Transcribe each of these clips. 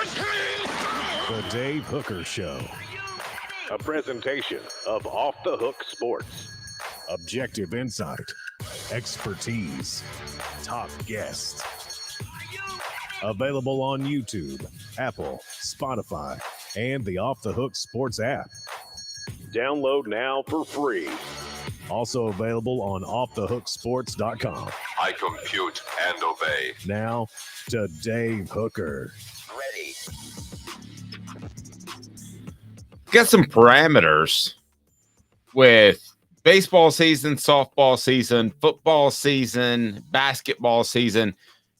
The Dave Hooker Show. A presentation of Off the Hook Sports. Objective insight, expertise, top guests. Available on YouTube, Apple, Spotify, and the Off the Hook Sports app. Download now for free. Also available on offthehooksports.com. I compute and obey. Now to Dave Hooker. Ready. Got some parameters with baseball season, softball season, football season, basketball season.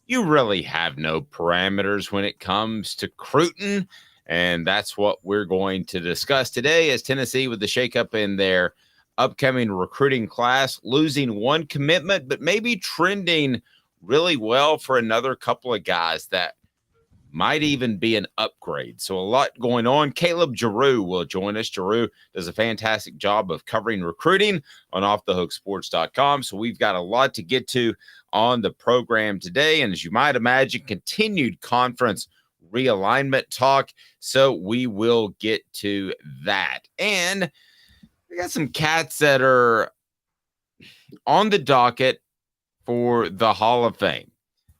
You really have no parameters when it comes to recruiting, and that's what we're going to discuss today as Tennessee, with the shakeup in their upcoming recruiting class, losing one commitment, but maybe trending really well for another couple of guys that might even be an upgrade. So a lot going on. Caleb Jarreau will join us. Jarreau does a fantastic job of covering recruiting on offthehooksports.com. So we've got a lot to get to on the program today. And as you might imagine, continued conference realignment talk. So we will get to that. And we got some cats that are on the docket for the Hall of Fame.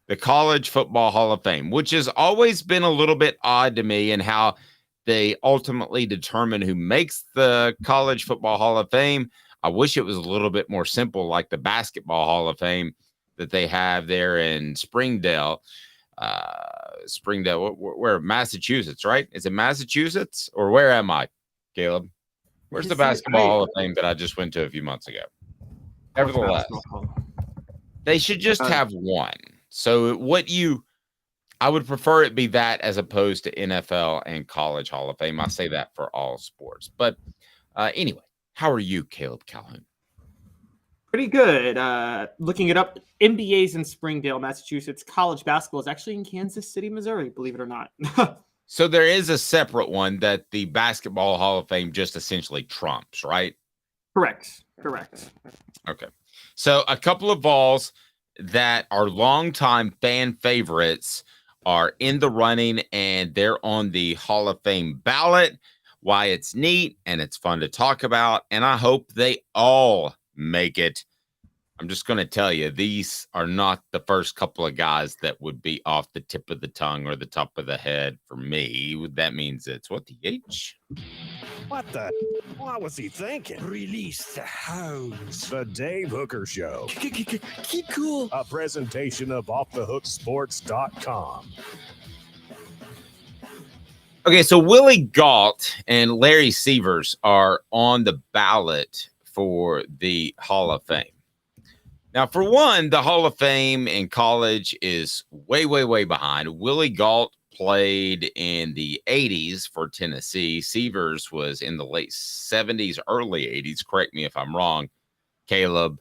The College Football Hall of Fame, which has always been a little bit odd to me in how they ultimately determine who makes the College Football Hall of Fame. I wish it was a little bit more simple, like the Basketball Hall of Fame that they have there in Springdale. Where Massachusetts, right? Is it Massachusetts, or where am I, Caleb? Where's the Basketball Hall of Fame that I just went to a few months ago? Nevertheless, they should just have one. So I would prefer it be that as opposed to NFL and College Hall of Fame. I say that for all sports. But anyway, how are you, Caleb Calhoun? Pretty good. Looking it up, NBA's in Springdale, Massachusetts. College basketball is actually in Kansas City, Missouri, believe it or not. So there is a separate one that the Basketball Hall of Fame just essentially trumps, right? Correct. Okay. So a couple of Vols that are longtime fan favorites are in the running, and they're on the Hall of Fame ballot. Why it's neat and it's fun to talk about, and I hope they all make it. I'm just going to tell you, these are not the first couple of guys that would be off the tip of the tongue or the top of the head for me. That means it's what, the H? What the? What was he thinking? Release the hounds. The Dave Hooker Show. Keep cool. A presentation of offthehooksports.com. Okay, so Willie Gault and Larry Severs are on the ballot for the Hall of Fame. Now, for one, the Hall of Fame in college is way, way, way behind. Willie Gault played in the 80s for Tennessee. Severs was in the late 70s, early 80s. Correct me if I'm wrong, Caleb.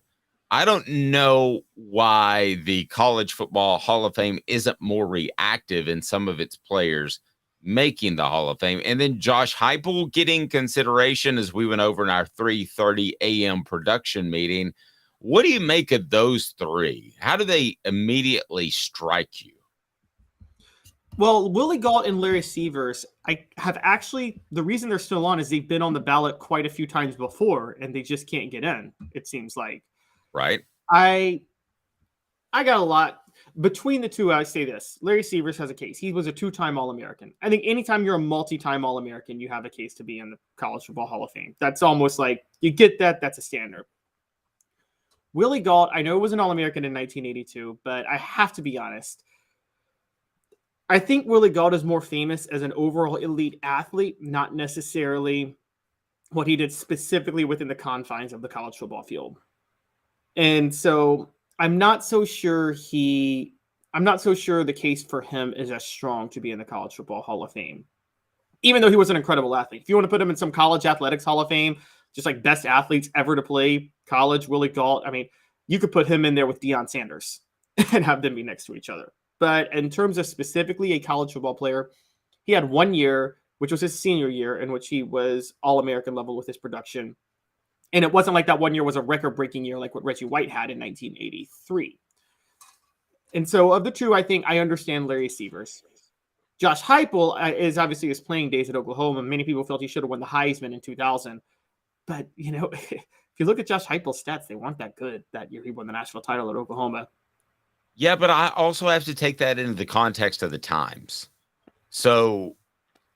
I don't know why the College Football Hall of Fame isn't more reactive in some of its players making the Hall of Fame. And then Josh Heupel getting consideration, as we went over in our 3:30 a.m. production meeting. What do you make of those three? How do they immediately strike you? Well, Willie Gault and Larry Severs, I have actually, the reason they're still on is they've been on the ballot quite a few times before, and they just can't get in, it seems like. Right. I got a lot. Between the two, I say this. Larry Severs has a case. He was a two-time All-American. I think anytime you're a multi-time All-American, you have a case to be in the College Football Hall of Fame. That's almost like, you get that, that's a standard. Willie Gault, I know was an All-American in 1982, but I have to be honest. I think Willie Gault is more famous as an overall elite athlete, not necessarily what he did specifically within the confines of the college football field. And so I'm not so sure the case for him is as strong to be in the College Football Hall of Fame, even though he was an incredible athlete. If you want to put him in some college athletics Hall of Fame, just like best athletes ever to play college, Willie Gault, I mean, you could put him in there with Deion Sanders and have them be next to each other. But in terms of specifically a college football player, he had 1 year, which was his senior year, in which he was All-American level with his production. And it wasn't like that 1 year was a record-breaking year like what Reggie White had in 1983. And so of the two, I think I understand Larry Severs. Josh Heupel is obviously his playing days at Oklahoma. Many people felt he should have won the Heisman in 2000. But, if you look at Josh Heupel's stats, they weren't that good that year he won the national title at Oklahoma. Yeah, but I also have to take that into the context of the times. So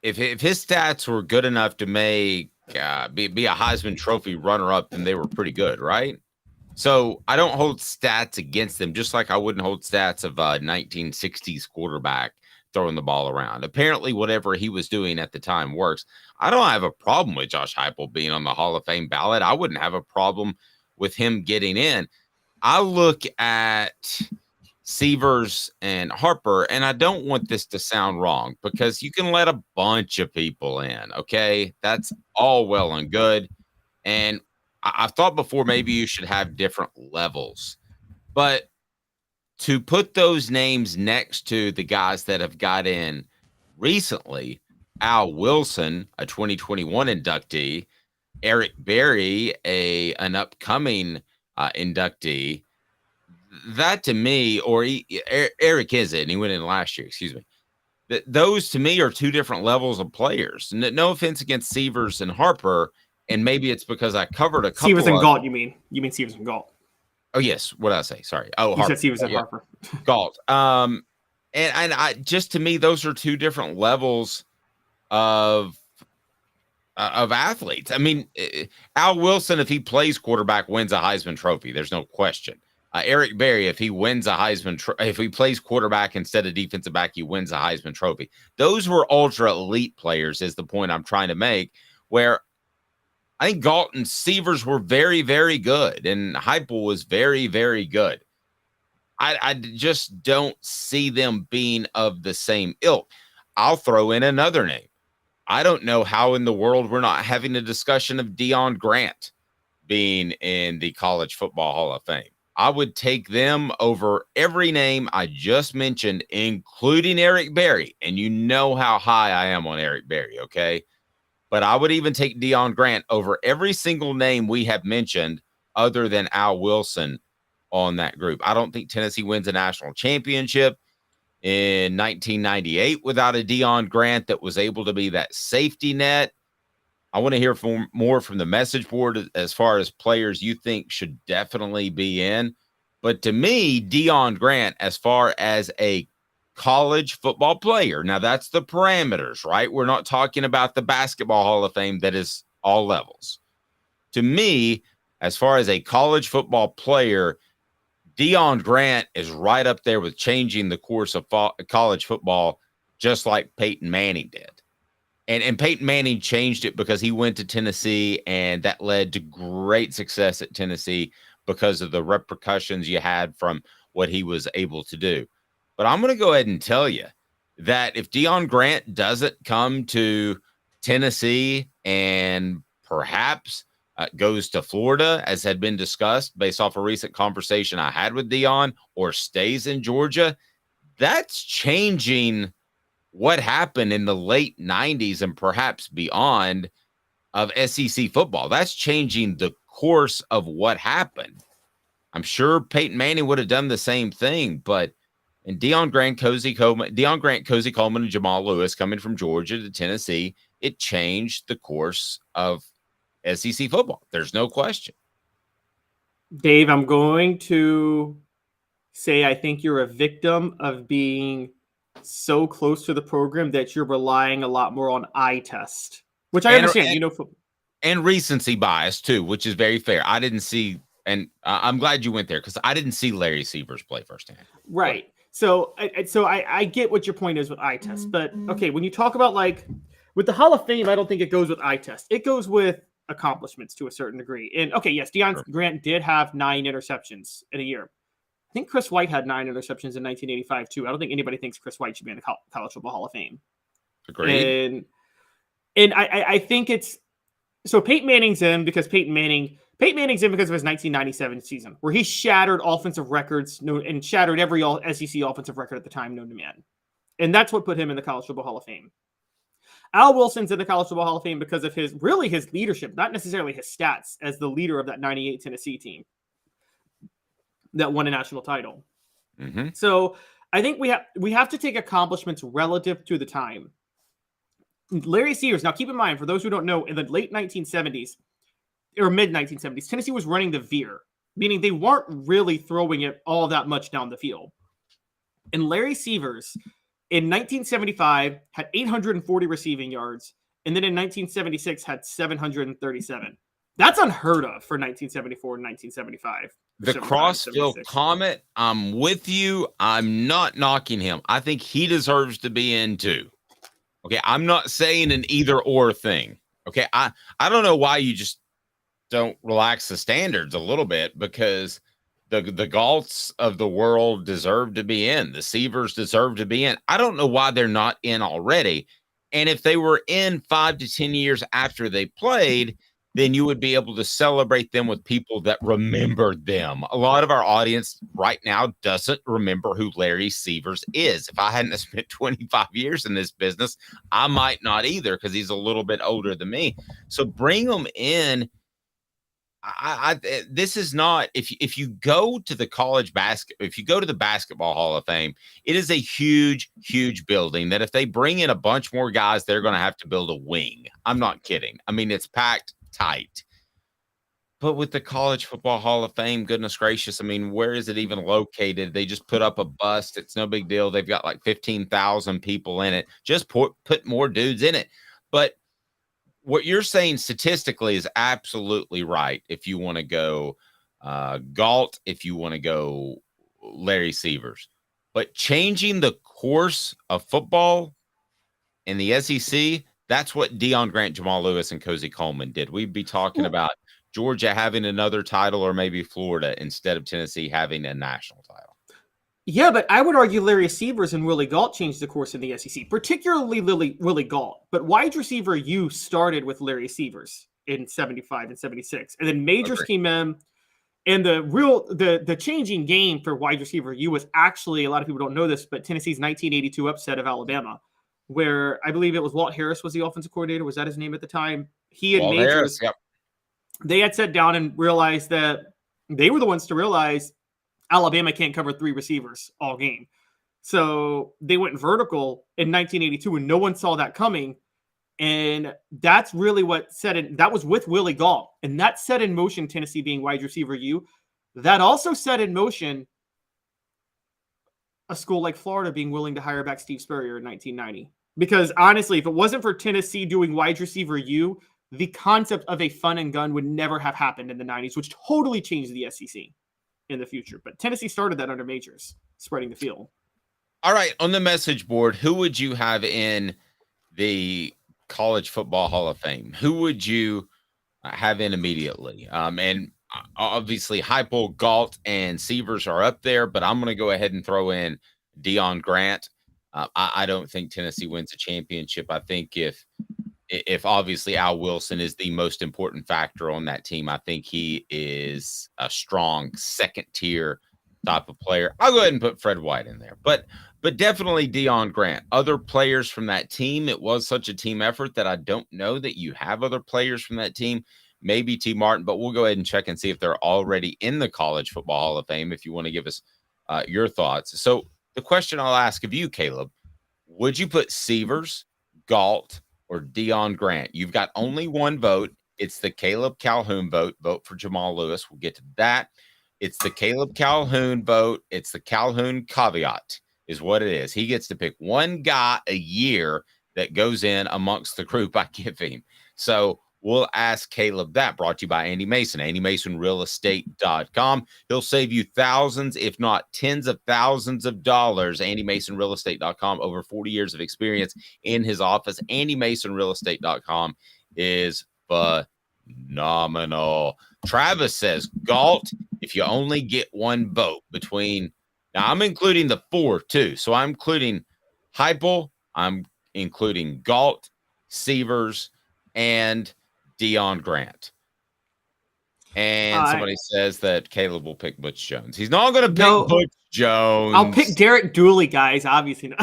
if his stats were good enough to make be a Heisman Trophy runner-up, then they were pretty good, right? So I don't hold stats against them, just like I wouldn't hold stats of 1960s quarterback throwing the ball around. Apparently, whatever he was doing at the time works. I don't have a problem with Josh Heupel being on the Hall of Fame ballot. I wouldn't have a problem with him getting in. I look at Severs and Harper, and I don't want this to sound wrong because you can let a bunch of people in, okay? That's all well and good. And I've thought before maybe you should have different levels. But to put those names next to the guys that have got in recently, Al Wilson, a 2021 inductee, Eric Berry, an upcoming inductee, that to me, or Eric is it, and he went in last year, excuse me. Those to me are two different levels of players. No offense against Severs and Harper, and maybe it's because I covered a couple. Severs and Galt, you mean? You mean Severs and Galt? Oh yes, what did I say? Sorry. Oh, you Harper. said Severs and Harper. Galt. And I just to me, those are two different levels of athletes. I mean, Al Wilson, if he plays quarterback, wins a Heisman Trophy. There's no question. Eric Berry, if he wins a Heisman, if he plays quarterback instead of defensive back, he wins a Heisman Trophy. Those were ultra elite players, is the point I'm trying to make. Where I think Galt and Severs were very, very good, and Heupel was very, very good. I just don't see them being of the same ilk. I'll throw in another name. I don't know how in the world we're not having a discussion of Deion Grant being in the College Football Hall of Fame. I would take them over every name I just mentioned, including Eric Berry. And you know how high I am on Eric Berry, okay? But I would even take Deion Grant over every single name we have mentioned other than Al Wilson on that group. I don't think Tennessee wins a national championship in 1998 without a Deion Grant that was able to be that safety net. I want to hear more from the message board as far as players you think should definitely be in. But to me, Deion Grant, as far as a college football player, now that's the parameters, right? We're not talking about the Basketball Hall of Fame that is all levels. To me, as far as a college football player, Deion Grant is right up there with changing the course of college football, just like Peyton Manning did. And Peyton Manning changed it because he went to Tennessee, and that led to great success at Tennessee because of the repercussions you had from what he was able to do. But I'm going to go ahead and tell you that if Deion Grant doesn't come to Tennessee and perhaps goes to Florida, as had been discussed based off a recent conversation I had with Deion, or stays in Georgia, that's changing what happened in the late 90s and perhaps beyond of SEC football. That's changing the course of what happened. I'm sure Peyton Manning would have done the same thing, but in Deion Grant, Cozy Coleman, and Jamal Lewis coming from Georgia to Tennessee, it changed the course of SEC football. There's no question. Dave, I'm going to say I think you're a victim of being so close to the program that you're relying a lot more on eye test, which I understand. And recency bias too, which is very fair. I didn't see, and I'm glad you went there because I didn't see Larry Severs play firsthand. Right. So I get what your point is with eye test, but okay, when you talk about like with the Hall of Fame, I don't think it goes with eye test. It goes with accomplishments to a certain degree. And okay, yes, Deion Grant did have 9 interceptions in a year. I think Chris White had 9 interceptions in 1985 too. I don't think anybody thinks Chris White should be in the College Football Hall of Fame. Agreed. And I think it's so Peyton Manning's in because Peyton Manning's in because of his 1997 season where he shattered offensive records and shattered every SEC offensive record at the time known to man. And that's what put him in the College Football Hall of Fame. Al Wilson's in the College Football Hall of Fame because of his leadership, not necessarily his stats as the leader of that 98 Tennessee team that won a national title. Mm-hmm. So I think we have to take accomplishments relative to the time. Larry Sears, now keep in mind, for those who don't know, in the late 1970s or mid 1970s, Tennessee was running the veer, meaning they weren't really throwing it all that much down the field. And Larry Sears in 1975 had 840 receiving yards, and then in 1976 had 737. That's unheard of for 1974 and 1975. The Crossville Comet, I'm with you. I'm not knocking him. I think he deserves to be in too. Okay, I'm not saying an either or thing. Okay, I don't know why you just don't relax the standards a little bit, because the Galts of the world deserve to be in. The Seavers deserve to be in. I don't know why they're not in already. And if they were in 5 to 10 years after they played, then you would be able to celebrate them with people that remembered them. A lot of our audience right now doesn't remember who Larry Seavers is. If I hadn't spent 25 years in this business, I might not either, because he's a little bit older than me. So bring them in. This is not, if you go to the if you go to the Basketball Hall of Fame, it is a huge, huge building that if they bring in a bunch more guys, they're going to have to build a wing. I'm not kidding. I mean, it's packed tight. But with the College Football Hall of Fame, goodness gracious, I mean, where is it even located? They just put up a bust. It's no big deal. They've got like 15,000 people in it. Just put more dudes in it. But what you're saying statistically is absolutely right. If you want to go Galt, if you want to go Larry Seavers, but changing the course of football in the SEC, that's what Deion Grant, Jamal Lewis, and Cozy Coleman did. We'd be talking about Georgia having another title, or maybe Florida, instead of Tennessee having a national title. Yeah, but I would argue Larry Seavers and Willie Galt changed the course in the SEC, particularly Willie Galt. But wide receiver U started with Larry Seavers in 75 and 76. And then majors came in. And the changing game for wide receiver U was actually, a lot of people don't know this, but Tennessee's 1982 upset of Alabama, where I believe it was Walt Harris was the offensive coordinator. Was that his name at the time? He and Majors, Harris, yep. They had sat down and realized that they were the ones to realize Alabama can't cover 3 receivers all game. So they went vertical in 1982, and no one saw that coming. And that's really what set it. That was with Willie Galt, and that set in motion Tennessee being wide receiver U. That also set in motion a school like Florida being willing to hire back Steve Spurrier in 1990. Because honestly, if it wasn't for Tennessee doing wide receiver U, the concept of a fun and gun would never have happened in the 90s, which totally changed the SEC in the future. But Tennessee started that under Majors, spreading the field. All right, on the message board, who would you have in the College Football Hall of Fame? Who would you have in immediately? And obviously, Heupel, Galt, and Seavers are up there, but I'm going to go ahead and throw in Deion Grant. I don't think Tennessee wins a championship. I think if obviously Al Wilson is the most important factor on that team, I think he is a strong second tier type of player. I'll go ahead and put Fred White in there, but definitely Deion Grant. Other players from that team, it was such a team effort that I don't know that you have other players from that team. Maybe T. Martin, but we'll go ahead and check and see if they're already in the College Football Hall of Fame, if you want to give us your thoughts. So the question I'll ask of you, Caleb, would you put Seavers, Galt, or Deion Grant? You've got only one vote. It's the Caleb Calhoun vote. Vote for Jamal Lewis. We'll get to that. It's the Caleb Calhoun vote. It's the Calhoun caveat is what it is. He gets to pick one guy a year that goes in amongst the group I give him. So we'll ask Caleb that. Brought to you by Andy Mason, AndyMasonRealEstate.com. He'll save you thousands, if not tens of thousands of dollars. AndyMasonRealEstate.com, over 40 years of experience in his office. AndyMasonRealEstate.com is phenomenal. Travis says, Galt, if you only get one vote between, now I'm including the 4 too. So I'm including Heupel, I'm including Galt, Seavers, and Deion Grant. And somebody says that Caleb will pick Butch Jones. He's not going to pick Butch Jones. I'll pick Derek Dooley, guys, obviously.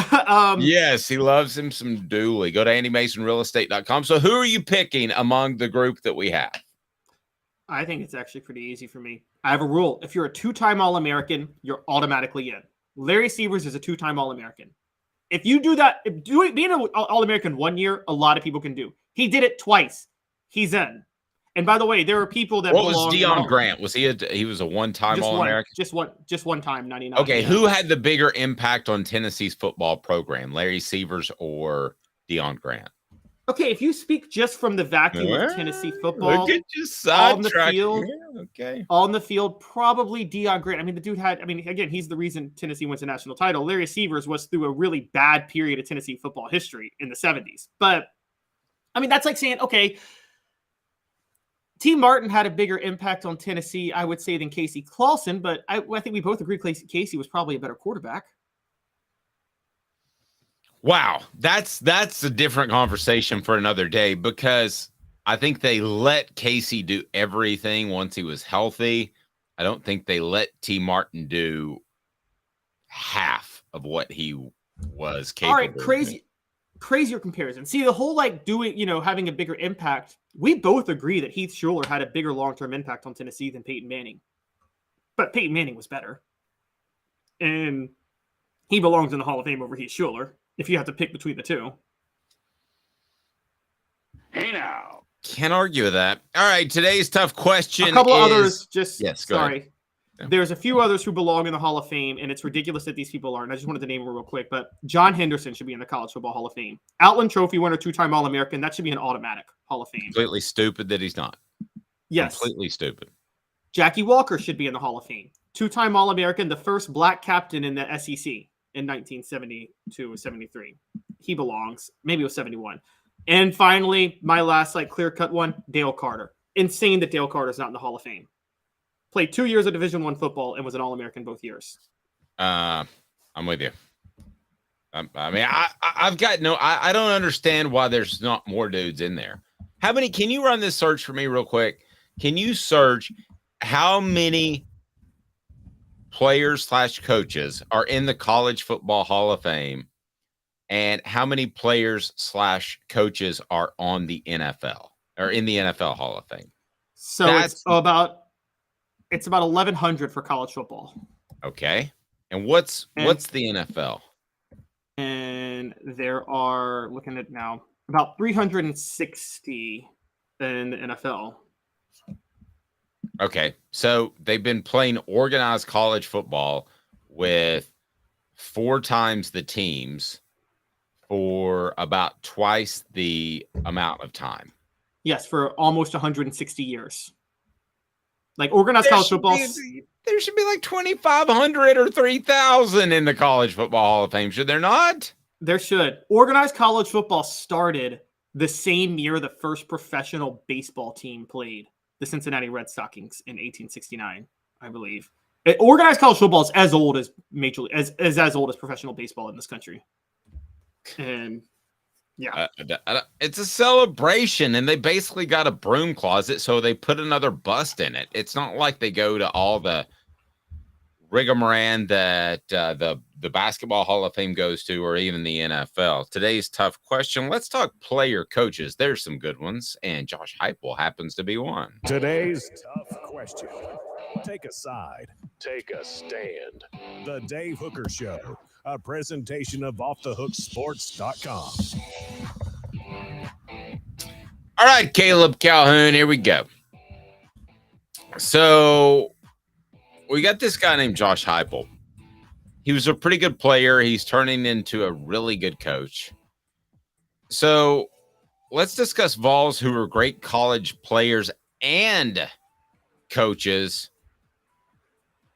Yes, he loves him some Dooley. Go to AndyMasonRealEstate.com. So who are you picking among the group that we have? I think it's actually pretty easy for me. I have a rule. If you're a 2-time All-American, you're automatically in. Larry Severs is a 2-time All-American. If you do that, being an All-American 1 year, a lot of people can do. He did it twice. He's in. And by the way, there are people that What was belong in the Deion Hall- Grant? Was he was a one-time All-American? Just one time, 99. Okay, yeah. who had the bigger impact on Tennessee's football program, Larry Severs or Deion Grant? Okay, if you speak just from the vacuum of Tennessee football, Look at you on the sidetrack. field, Yeah, okay. on the field, probably Deion Grant. I mean, the dude had, again, he's the reason Tennessee wins a national title. Larry Severs was through a really bad period of Tennessee football history in the 70s. But, that's like saying, okay, T. Martin had a bigger impact on Tennessee, I would say, than Casey Clausen, but I think we both agree Casey was probably a better quarterback. Wow, that's a different conversation for another day, because I think they let Casey do everything once he was healthy. I don't think they let T. Martin do half of what he was capable. All right, crazier comparison. See, the whole doing, having a bigger impact. We both agree that Heath Shuler had a bigger long-term impact on Tennessee than Peyton Manning. But Peyton Manning was better. And he belongs in the Hall of Fame over Heath Shuler, if you have to pick between the two. Hey now. Can't argue with that. All right, today's tough question. A couple others, Yes, go ahead. Yeah. There's a few others who belong in the Hall of Fame, and it's ridiculous that these people aren't. I just wanted to name them real quick, but John Henderson should be in the College Football Hall of Fame. Outland Trophy winner, 2-time All-American. That should be an automatic Hall of Fame. Completely stupid that he's not. Yes. Completely stupid. Jackie Walker should be in the Hall of Fame. 2-time All-American, the first black captain in the SEC in 1972 or 73. He belongs. Maybe it was 71. And finally, my last clear-cut one, Dale Carter. Insane that Dale Carter's not in the Hall of Fame. Played 2 years of Division I football and was an All-American both years. I'm with you. I've got I don't understand why there's not more dudes in there. How many? Can you run this search for me real quick? Can you search how many players/coaches are in the College Football Hall of Fame, and how many players/coaches are on the NFL or in the NFL Hall of Fame? So it's about 1,100 for college football. Okay. And what's the NFL? And there are, looking at now, about 360 in the NFL. Okay. So they've been playing organized college football with 4 times the teams for about twice the amount of time. Yes, for almost 160 years. Organized college football. There should be 2,500 or 3,000 in the College Football Hall of Fame. Should there not? There should. Organized college football started the same year the first professional baseball team played, the Cincinnati Red Stockings, in 1869, I believe. Organized college football is as old as as old as professional baseball in this country. And yeah, it's a celebration, and they basically got a broom closet, so they put another bust in it. It's not like they go to all the rigmarole that the Basketball Hall of Fame goes to, or even the NFL. Today's tough question. Let's talk player coaches. There's some good ones, and Josh Heupel happens to be one. Today's tough question. Take a side. Take a stand. The Dave Hooker Show. A presentation of offthehooksports.com. All right, Caleb Calhoun, here we go. So we got this guy named Josh Heupel. He was a pretty good player. He's turning into a really good coach. So let's discuss Vols, who are great college players and coaches.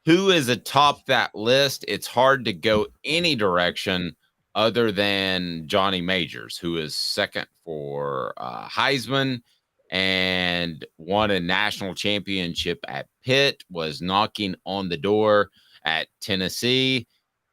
Who is atop that list? It's hard to go any direction other than Johnny Majors, who is second for Heisman and won a national championship at Pitt, was knocking on the door at Tennessee.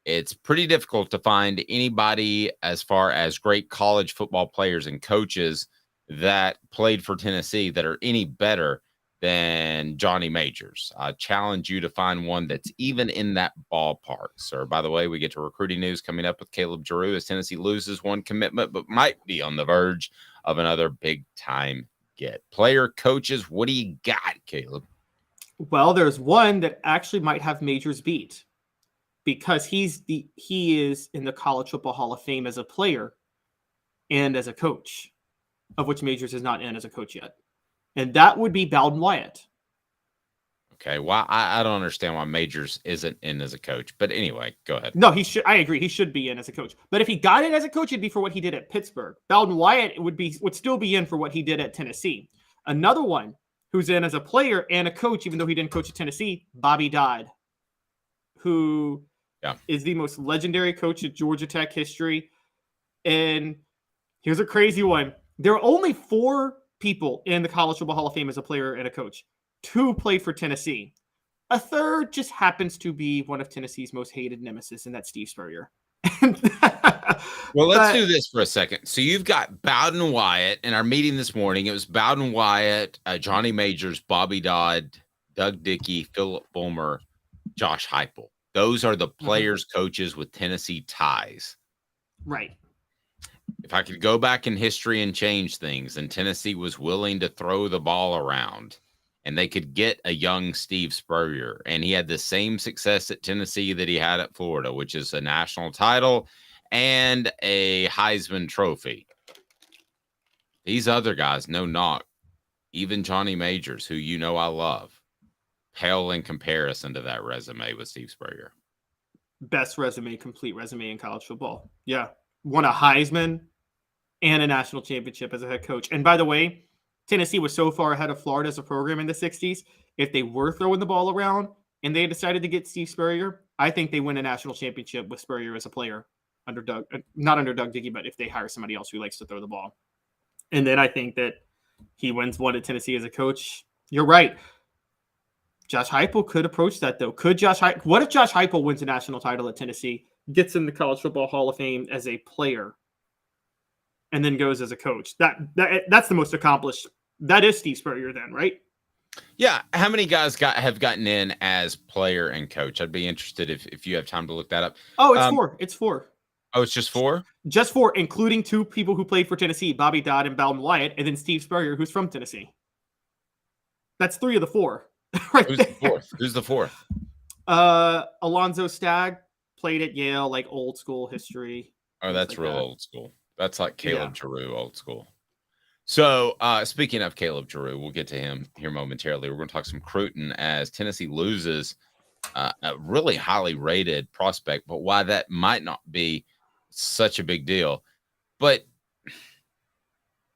It's pretty difficult to find anybody as far as great college football players and coaches that played for Tennessee that are any better than Johnny Majors. I challenge you to find one that's even in that ballpark, sir. By the way, we get to recruiting news coming up with Caleb Jarreau as Tennessee loses one commitment, but might be on the verge of another big-time get. Player, coaches, what do you got, Caleb? Well, there's one that actually might have Majors beat. because he is in the College Football Hall of Fame as a player and as a coach, of which Majors is not in as a coach yet. And that would be Bowden Wyatt. Okay, why I don't understand why Majors isn't in as a coach. But anyway, go ahead. No, he should. I agree. He should be in as a coach. But if he got in as a coach, it'd be for what he did at Pittsburgh. Bowden Wyatt would still be in for what he did at Tennessee. Another one who's in as a player and a coach, even though he didn't coach at Tennessee, Bobby Dodd, who is the most legendary coach in Georgia Tech history. And here's a crazy one. There are only 4 people in the College Football Hall of Fame as a player and a coach. 2 played for Tennessee. A third just happens to be one of Tennessee's most hated nemesis, and that's Steve Spurrier. Well, let's do this for a second. So you've got Bowden Wyatt in our meeting this morning. It was Bowden Wyatt, Johnny Majors, Bobby Dodd, Doug Dickey, Philip Fulmer, Josh Heupel. Those are the players, coaches with Tennessee ties. Right. If I could go back in history and change things, and Tennessee was willing to throw the ball around, and they could get a young Steve Spurrier, and he had the same success at Tennessee that he had at Florida, which is a national title and a Heisman Trophy. These other guys, no knock, even Johnny Majors, who you know I love, pale in comparison to that resume with Steve Spurrier. Best resume, complete resume in college football. Yeah. Won a Heisman and a national championship as a head coach. And by the way, Tennessee was so far ahead of Florida as a program in the 60s. If they were throwing the ball around and they decided to get Steve Spurrier, I think they win a national championship with Spurrier as a player not under Doug Dickey, but if they hire somebody else who likes to throw the ball. And then I think that he wins one at Tennessee as a coach. You're right. Josh Heupel could approach that, though. What if Josh Heupel wins a national title at Tennessee, gets in the College Football Hall of Fame as a player, and then goes as a coach? That's the most accomplished. That is Steve Spurrier then, right? Yeah. How many guys have gotten in as player and coach? I'd be interested if you have time to look that up. Oh, it's 4. It's 4. Oh, it's just 4? Just 4, including 2 people who played for Tennessee, Bobby Dodd and Bowden Wyatt, and then Steve Spurrier, who's from Tennessee. That's 3 of the 4. Right. Who's the 4th? Who's the 4th? Alonzo Stagg played at Yale, like old school history. Oh, that's real old school. That's like Caleb Jarreau, old school. So, speaking of Caleb Jarreau, we'll get to him here momentarily. We're going to talk some Cruton as Tennessee loses a really highly rated prospect, but why that might not be such a big deal. But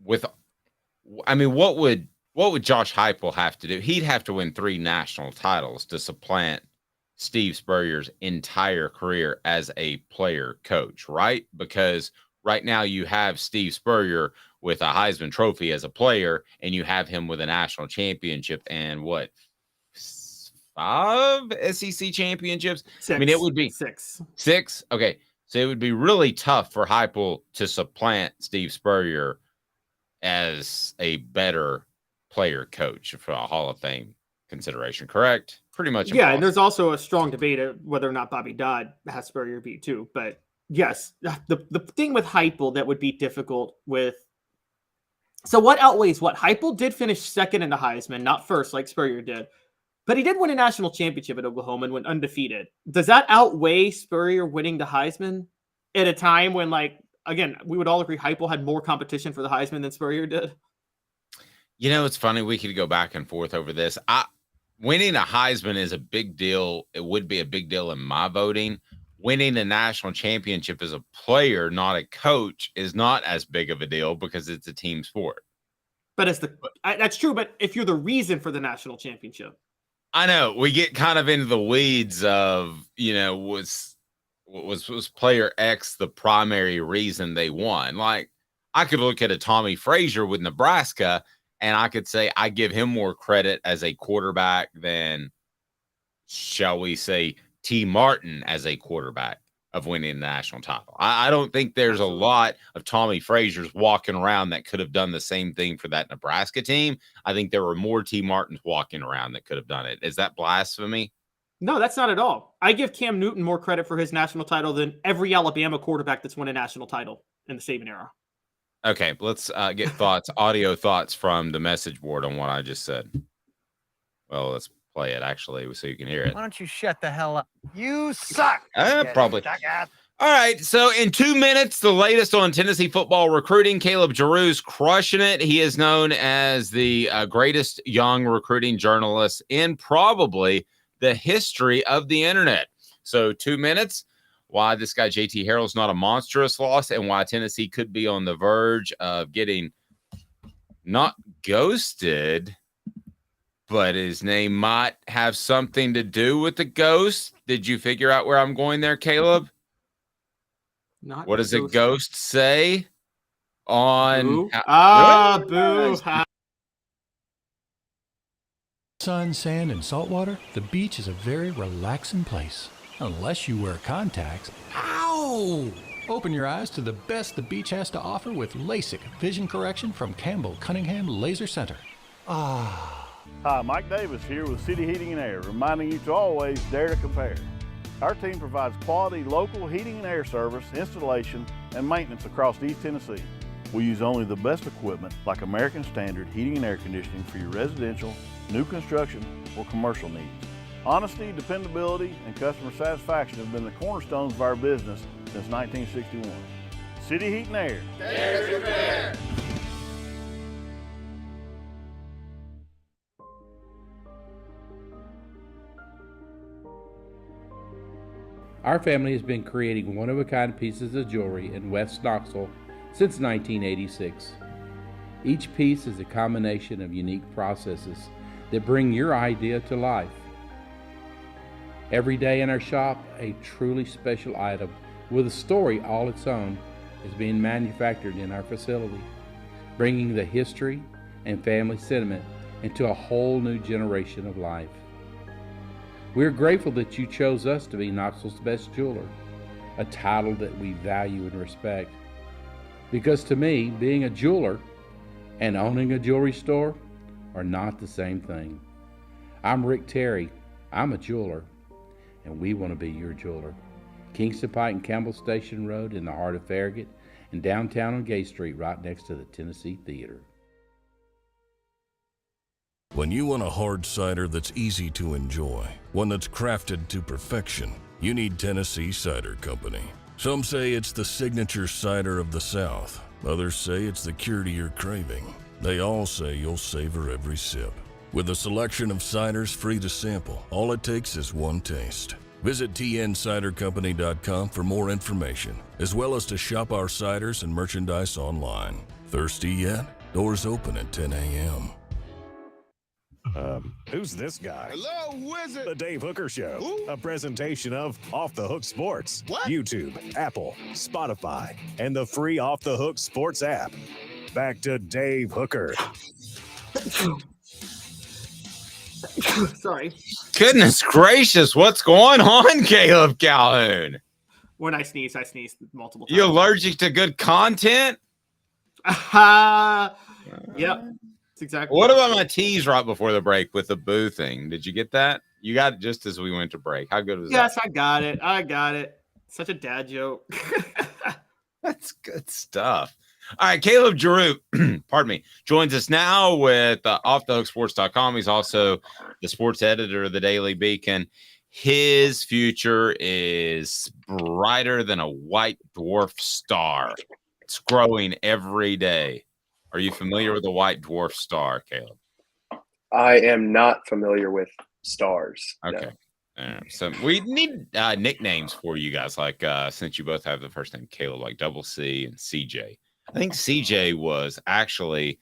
what would Josh Heupel have to do? He'd have to win 3 national titles to supplant Steve Spurrier's entire career as a player coach, right? Because right now you have Steve Spurrier with a Heisman Trophy as a player, and you have him with a national championship and 5 SEC championships? 6. I mean, it would be 6. 6? Okay. So it would be really tough for Heupel to supplant Steve Spurrier as a better player coach for a Hall of Fame consideration, correct? Pretty much. Yeah, and there's also a strong debate of whether or not Bobby Dodd has Spurrier beat too. But yes, the thing with Heupel that would be difficult with. So what outweighs what? Heupel did finish second in the Heisman, not first like Spurrier did. But he did win a national championship at Oklahoma and went undefeated. Does that outweigh Spurrier winning the Heisman at a time when, like, again, we would all agree Heupel had more competition for the Heisman than Spurrier did? You know, it's funny. We could go back and forth over this. Winning a Heisman is a big deal. It would be a big deal in my voting. Winning a national championship as a player, not a coach, is not as big of a deal because it's a team sport. But that's true. But if you're the reason for the national championship. I know we get kind of into the weeds of, was player X the primary reason they won? Like, I could look at a Tommy Frazier with Nebraska and I could say I give him more credit as a quarterback than, shall we say, T. Martin as a quarterback of winning the national title. I don't think there's a lot of Tommy Fraziers walking around that could have done the same thing for that Nebraska team. I think there were more T. Martins walking around that could have done it. Is that blasphemy? No, that's not at all. I give Cam Newton more credit for his national title than every Alabama quarterback that's won a national title in the Saban era. Okay, let's get audio thoughts from the message board on what I just said. Well, let's play it actually so you can hear it. Why don't you shut the hell up? You suck. Probably. Jackass. All right, so in 2 minutes, the latest on Tennessee football recruiting. Caleb Jarreau's crushing it. He is known as the greatest young recruiting journalist in probably the history of the internet. So 2 minutes, why this guy JT Harrell's not a monstrous loss and why Tennessee could be on the verge of getting not ghosted, but his name might have something to do with the ghost. Did you figure out where I'm going there, Caleb? Not What does a ghost. ghost say on? Boo. Boo. Sun, sand, and salt water, the beach is a very relaxing place. Unless you wear contacts. Ow! Open your eyes to the best the beach has to offer with LASIK vision correction from Campbell Cunningham Laser Center. Ah. Hi, Mike Davis here with City Heating and Air, reminding you to always dare to compare. Our team provides quality local heating and air service, installation, and maintenance across East Tennessee. We use only the best equipment like American Standard heating and air conditioning for your residential, new construction, or commercial needs. Honesty, dependability, and customer satisfaction have been the cornerstones of our business since 1961. City Heat and Air. Dare to compare. Our family has been creating one-of-a-kind pieces of jewelry in West Knoxville since 1986. Each piece is a combination of unique processes that bring your idea to life. Every day in our shop, a truly special item with a story all its own is being manufactured in our facility, bringing the history and family sentiment into a whole new generation of life. We're grateful that you chose us to be Knoxville's best jeweler, a title that we value and respect. Because to me, being a jeweler and owning a jewelry store are not the same thing. I'm Rick Terry. I'm a jeweler, and we want to be your jeweler. Kingston Pike and Campbell Station Road in the heart of Farragut, and downtown on Gay Street right next to the Tennessee Theater. When you want a hard cider that's easy to enjoy, one that's crafted to perfection, you need Tennessee Cider Company. Some say it's the signature cider of the South. Others say it's the cure to your craving. They all say you'll savor every sip. With a selection of ciders free to sample, all it takes is one taste. Visit tncidercompany.com for more information, as well as to shop our ciders and merchandise online. Thirsty yet? Doors open at 10 a.m. Who's this guy? Hello, wizard. The Dave Hooker Show, Who? a presentation of Off the Hook Sports, What? YouTube, Apple, Spotify, and the free Off the Hook Sports app. Back to Dave Hooker. Sorry. Goodness gracious, what's going on, Caleb Calhoun? When I sneeze multiple times. You allergic to good content? Yep. That's exactly What about my tease right before the break with the boo thing? Did you get that? You got it just as we went to break. How good was that? Yes, I got it. Such a dad joke. That's good stuff. All right, Caleb Jarreau, pardon me, joins us now with offthehooksports.com. He's also the sports editor of the Daily Beacon. His future is brighter than a white dwarf star. It's growing every day. Are you familiar with the white dwarf star, Caleb? I am not familiar with stars. Okay. No. So we need nicknames for you guys, like since you both have the first name Caleb, like Double C and CJ. I think CJ was actually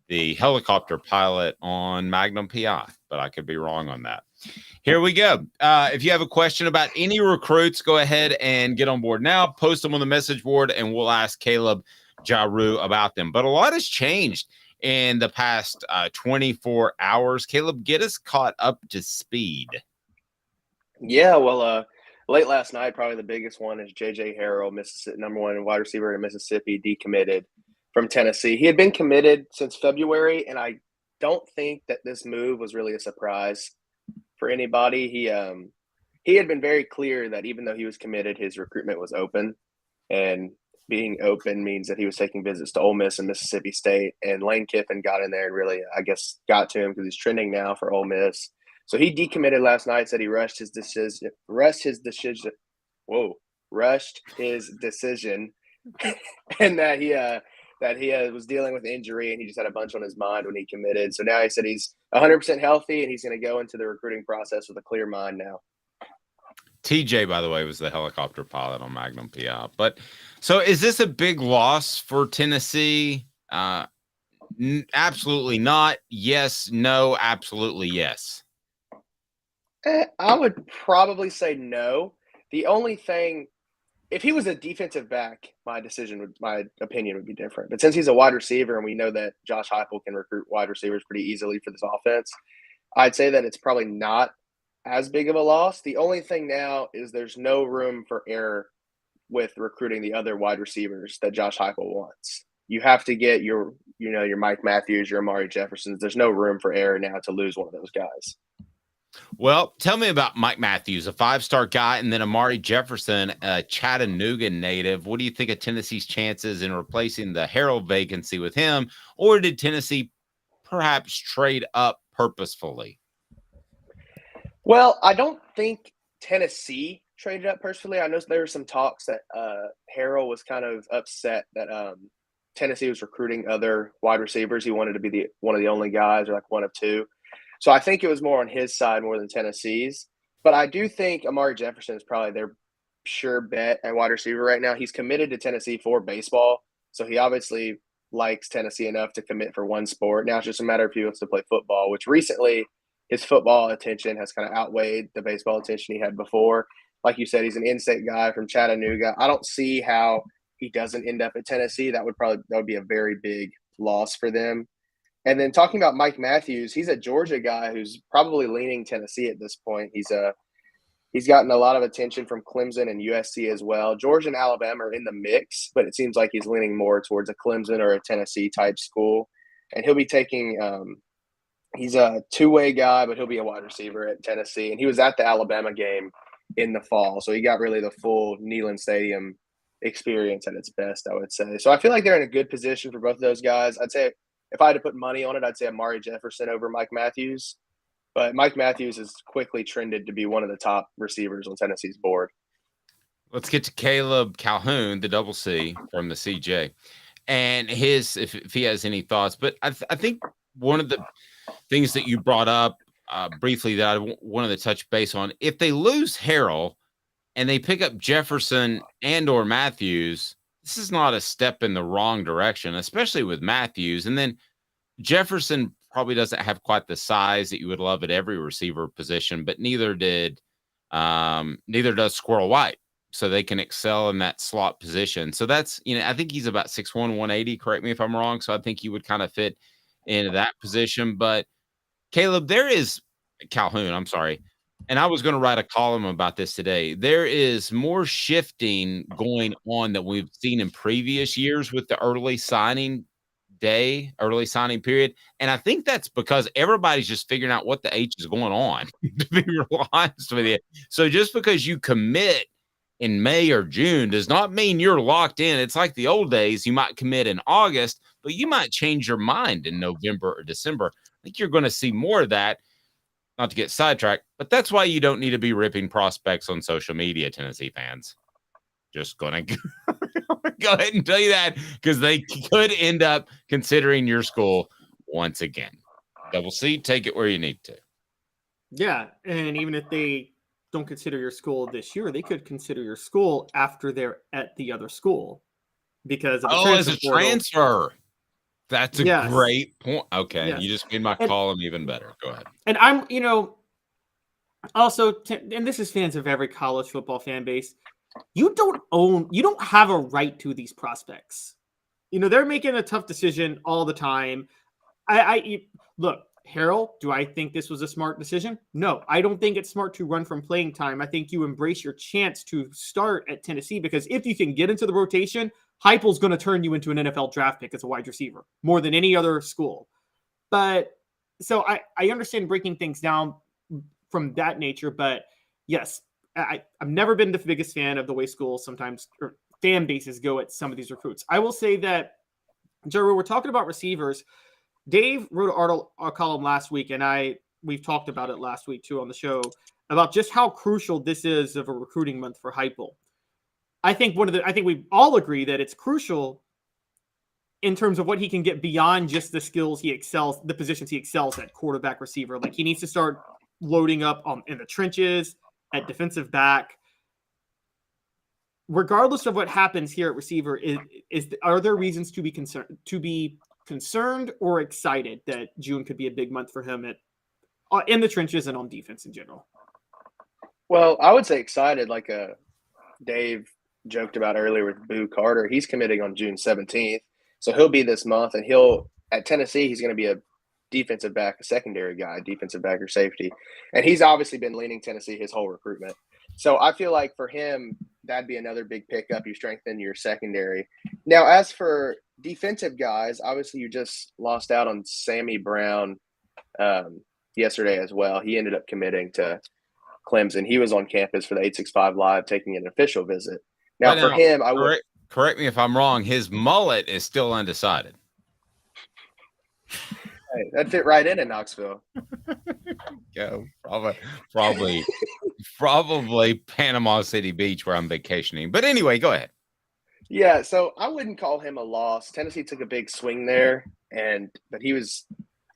the helicopter pilot on Magnum PI, but I could be wrong on that. Here we go. If you have a question about any recruits, go ahead and get on board now. Post them on the message board, and we'll ask Caleb Jarreau about them. But a lot has changed in the past 24 hours. Caleb, get us caught up to speed. Yeah, well, late last night, probably the biggest one is J.J. Harrell, Mississippi, number one wide receiver in Mississippi, decommitted from Tennessee. He had been committed since February, and I don't think that this move was really a surprise for anybody. He had been very clear that even though he was committed, his recruitment was open, and being open means that he was taking visits to Ole Miss and Mississippi State, and Lane Kiffin got in there and really, I guess, got to him because he's trending now for Ole Miss. So he decommitted last night, said he rushed his decision, and that he was dealing with injury and he just had a bunch on his mind when he committed. So now he said he's 100% healthy and he's going to go into the recruiting process with a clear mind now. TJ, by the way, was the helicopter pilot on Magnum PI. But so is this a big loss for Tennessee? Absolutely not. Yes, no, absolutely yes. I would probably say no. The only thing, if he was a defensive back, my opinion would be different. But since he's a wide receiver and we know that Josh Heupel can recruit wide receivers pretty easily for this offense, I'd say that it's probably not as big of a loss. The only thing now is there's no room for error with recruiting the other wide receivers that Josh Heupel wants. You have to get your Mike Matthews, your Amari Jeffersons. There's no room for error now to lose one of those guys. Well, tell me about Mike Matthews, a 5-star guy, and then Amari Jefferson, a Chattanooga native. What do you think of Tennessee's chances in replacing the Harrell vacancy with him? Or did Tennessee perhaps trade up purposefully? Well, I don't think Tennessee traded up personally. I know there were some talks that Harrell was kind of upset that Tennessee was recruiting other wide receivers. He wanted to be one of the only guys or like one of two. So I think it was more on his side more than Tennessee's. But I do think Amari Jefferson is probably their sure bet at wide receiver right now. He's committed to Tennessee for baseball. So he obviously likes Tennessee enough to commit for one sport. Now it's just a matter of if he wants to play football, which recently his football attention has kind of outweighed the baseball attention he had before. Like you said, he's an in-state guy from Chattanooga. I don't see how he doesn't end up at Tennessee. That would be a very big loss for them. And then talking about Mike Matthews, he's a Georgia guy who's probably leaning Tennessee at this point. He's gotten a lot of attention from Clemson and USC as well. Georgia and Alabama are in the mix, but it seems like he's leaning more towards a Clemson or a Tennessee type school. And he'll be taking he's a two-way guy, but he'll be a wide receiver at Tennessee. And he was at the Alabama game in the fall. So he got really the full Neyland Stadium experience at its best, I would say. So I feel like they're in a good position for both of those guys. I'd say if I had to put money on it, I'd say Amari Jefferson over Mike Matthews. But Mike Matthews has quickly trended to be one of the top receivers on Tennessee's board. Let's get to Caleb Calhoun, the double C from the CJ, and if he has any thoughts. But I think one of the things that you brought up briefly that I wanted to touch base on, if they lose Harrell and they pick up Jefferson and or Matthews, this is not a step in the wrong direction, especially with Matthews. And then Jefferson probably doesn't have quite the size that you would love at every receiver position, but neither does Squirrel White. So they can excel in that slot position. So that's, I think he's about 6'1", 180. Correct me if I'm wrong. So I think he would kind of fit into that position. But Caleb, Calhoun, I'm sorry. And I was going to write a column about this today. There is more shifting going on than we've seen in previous years with the early signing period. And I think that's because everybody's just figuring out what the H is going on, to be real honest with you. So just because you commit in May or June does not mean you're locked in. It's like the old days. You might commit in August, but you might change your mind in November or December. I think you're going to see more of that. Not to get sidetracked, but that's why you don't need to be ripping prospects on social media, Tennessee fans. Just going to go ahead and tell you that because they could end up considering your school once again. Double C, take it where you need to. Yeah, and even if they don't consider your school this year, they could consider your school after they're at the other school because of the as a transfer. That's a great point. Okay, yes. You just made my column even better. Go ahead. And I'm, also, and this is fans of every college football fan base, you don't have a right to these prospects. They're making a tough decision all the time. Look, Harrell, do I think this was a smart decision? No, I don't think it's smart to run from playing time. I think you embrace your chance to start at Tennessee because if you can get into the rotation, Heupel's going to turn you into an NFL draft pick as a wide receiver more than any other school. But so I understand breaking things down from that nature. But yes, I've never been the biggest fan of the way schools sometimes or fan bases go at some of these recruits. I will say that, Jarreau, we're talking about receivers. Dave wrote a column last week, and I we've talked about it last week too on the show about just how crucial this is of a recruiting month for Heupel. I think we all agree that it's crucial in terms of what he can get beyond just the skills the positions he excels at, quarterback, receiver. Like he needs to start loading up in the trenches at defensive back. Regardless of what happens here at receiver, are there reasons to be concerned or excited that June could be a big month for him in the trenches and on defense in general? Well, I would say excited, like Dave joked about earlier with Boo Carter. He's committing on June 17th, so he'll be this month, and at Tennessee, he's going to be a defensive back, a secondary guy, defensive back or safety, and he's obviously been leaning Tennessee his whole recruitment. So I feel like for him, that'd be another big pickup. You strengthen your secondary. Now, as for defensive guys, obviously you just lost out on Sammy Brown yesterday as well. He ended up committing to Clemson. He was on campus for the 865 Live taking an official visit. Now, for him, I would correct me if I'm wrong. His mullet is still undecided. Hey, that fit right in Knoxville. Yeah, probably Panama City Beach where I'm vacationing. But anyway, go ahead. Yeah, so I wouldn't call him a loss. Tennessee took a big swing there, but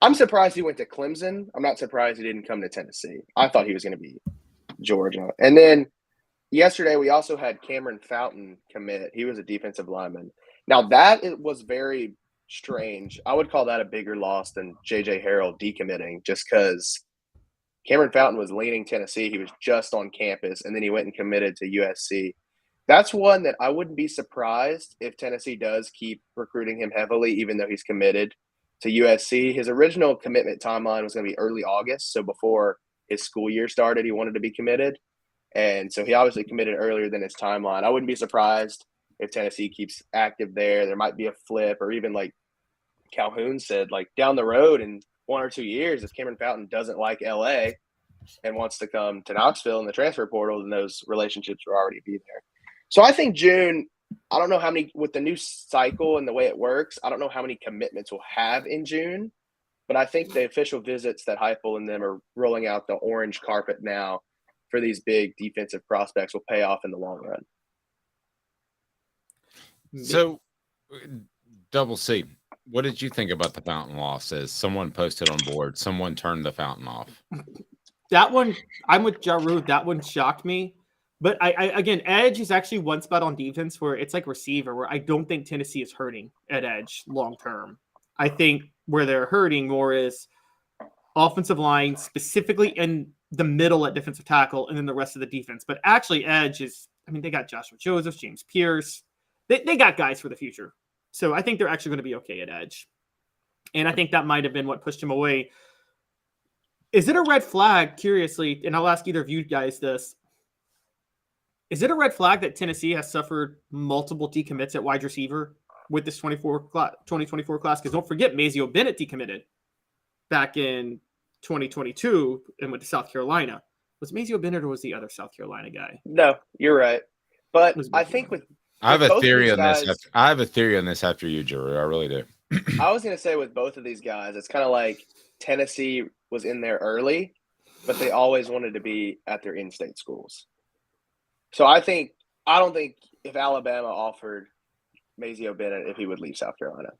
I'm surprised he went to Clemson. I'm not surprised he didn't come to Tennessee. I thought he was going to be Georgia. And then yesterday we also had Cameron Fountain commit. He was a defensive lineman. Now it was very strange. I would call that a bigger loss than J.J. Harrell decommitting, just because Cameron Fountain was leaning Tennessee. He was just on campus, and then he went and committed to USC. That's one that I wouldn't be surprised if Tennessee does keep recruiting him heavily, even though he's committed to USC. His original commitment timeline was going to be early August, so before his school year started, he wanted to be committed. And so he obviously committed earlier than his timeline. I wouldn't be surprised if Tennessee keeps active there. There might be a flip, or even like Calhoun said, like down the road in 1 or 2 years, if Cameron Fountain doesn't like LA and wants to come to Knoxville in the transfer portal, then those relationships will already be there. So I think June, I don't know how many, with the new cycle and the way it works, I don't know how many commitments we'll have in June, but I think the official visits that Heupel and them are rolling out the orange carpet now for these big defensive prospects will pay off in the long run. So, Double C, what did you think about the fountain loss? As someone posted on board, someone turned the fountain off. That one, I'm with Jarreau. That one shocked me. But again, edge is actually one spot on defense where it's like receiver, where I don't think Tennessee is hurting at edge long term. I think where they're hurting more is offensive line, specifically in the middle at defensive tackle, and then the rest of the defense. But actually, edge is, they got Joshua Joseph, James Pierce. They got guys for the future. So I think they're actually going to be okay at edge. And I think that might have been what pushed him away. Is it a red flag, curiously, and I'll ask either of you guys this, is it a red flag that Tennessee has suffered multiple decommits at wide receiver with this 2024 class? Because don't forget, Mazio Bennett decommitted back in 2022 and went to South Carolina. Was Mazio Bennett or was the other South Carolina guy? No, you're right. But I think I have a theory on this. I have a theory on this after you, Jarreau. I really do. I was going to say with both of these guys, it's kind of like Tennessee was in there early, but they always wanted to be at their in-state schools. So I don't think if Alabama offered Mazio Bennett, if he would leave South Carolina,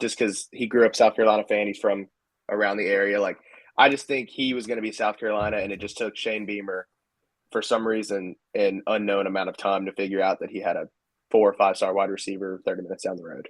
just because he grew up South Carolina fan, he's from around the area. Like, I just think he was going to be South Carolina, and it just took Shane Beamer, for some reason, an unknown amount of time to figure out that he had a 4 or 5 star wide receiver 30 minutes down the road.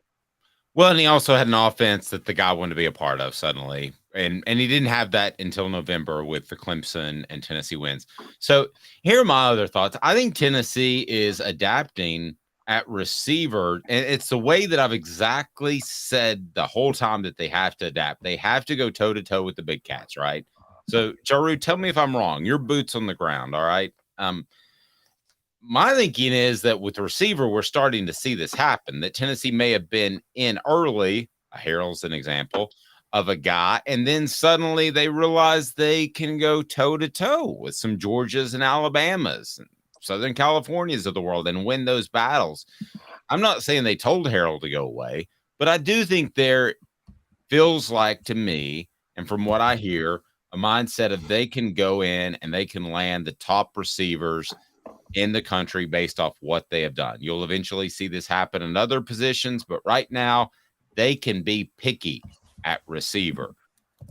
Well, and he also had an offense that the guy wanted to be a part of suddenly. And he didn't have that until November with the Clemson and Tennessee wins. So here are my other thoughts. I think Tennessee is adapting at receiver. And it's the way that I've exactly said the whole time that they have to adapt. They have to go toe-to-toe with the big cats, right? So, Jarreau, tell me if I'm wrong. Your boots on the ground, all right? My thinking is that with the receiver, we're starting to see this happen, that Tennessee may have been in early, Harrell's an example, of a guy, and then suddenly they realize they can go toe-to-toe with some Georgias and Alabamas and Southern Californias of the world and win those battles. I'm not saying they told Harrell to go away, but I do think there feels like to me, and from what I hear, a mindset of they can go in and they can land the top receivers in the country based off what they have done. You'll eventually see this happen in other positions, but right now they can be picky at receiver.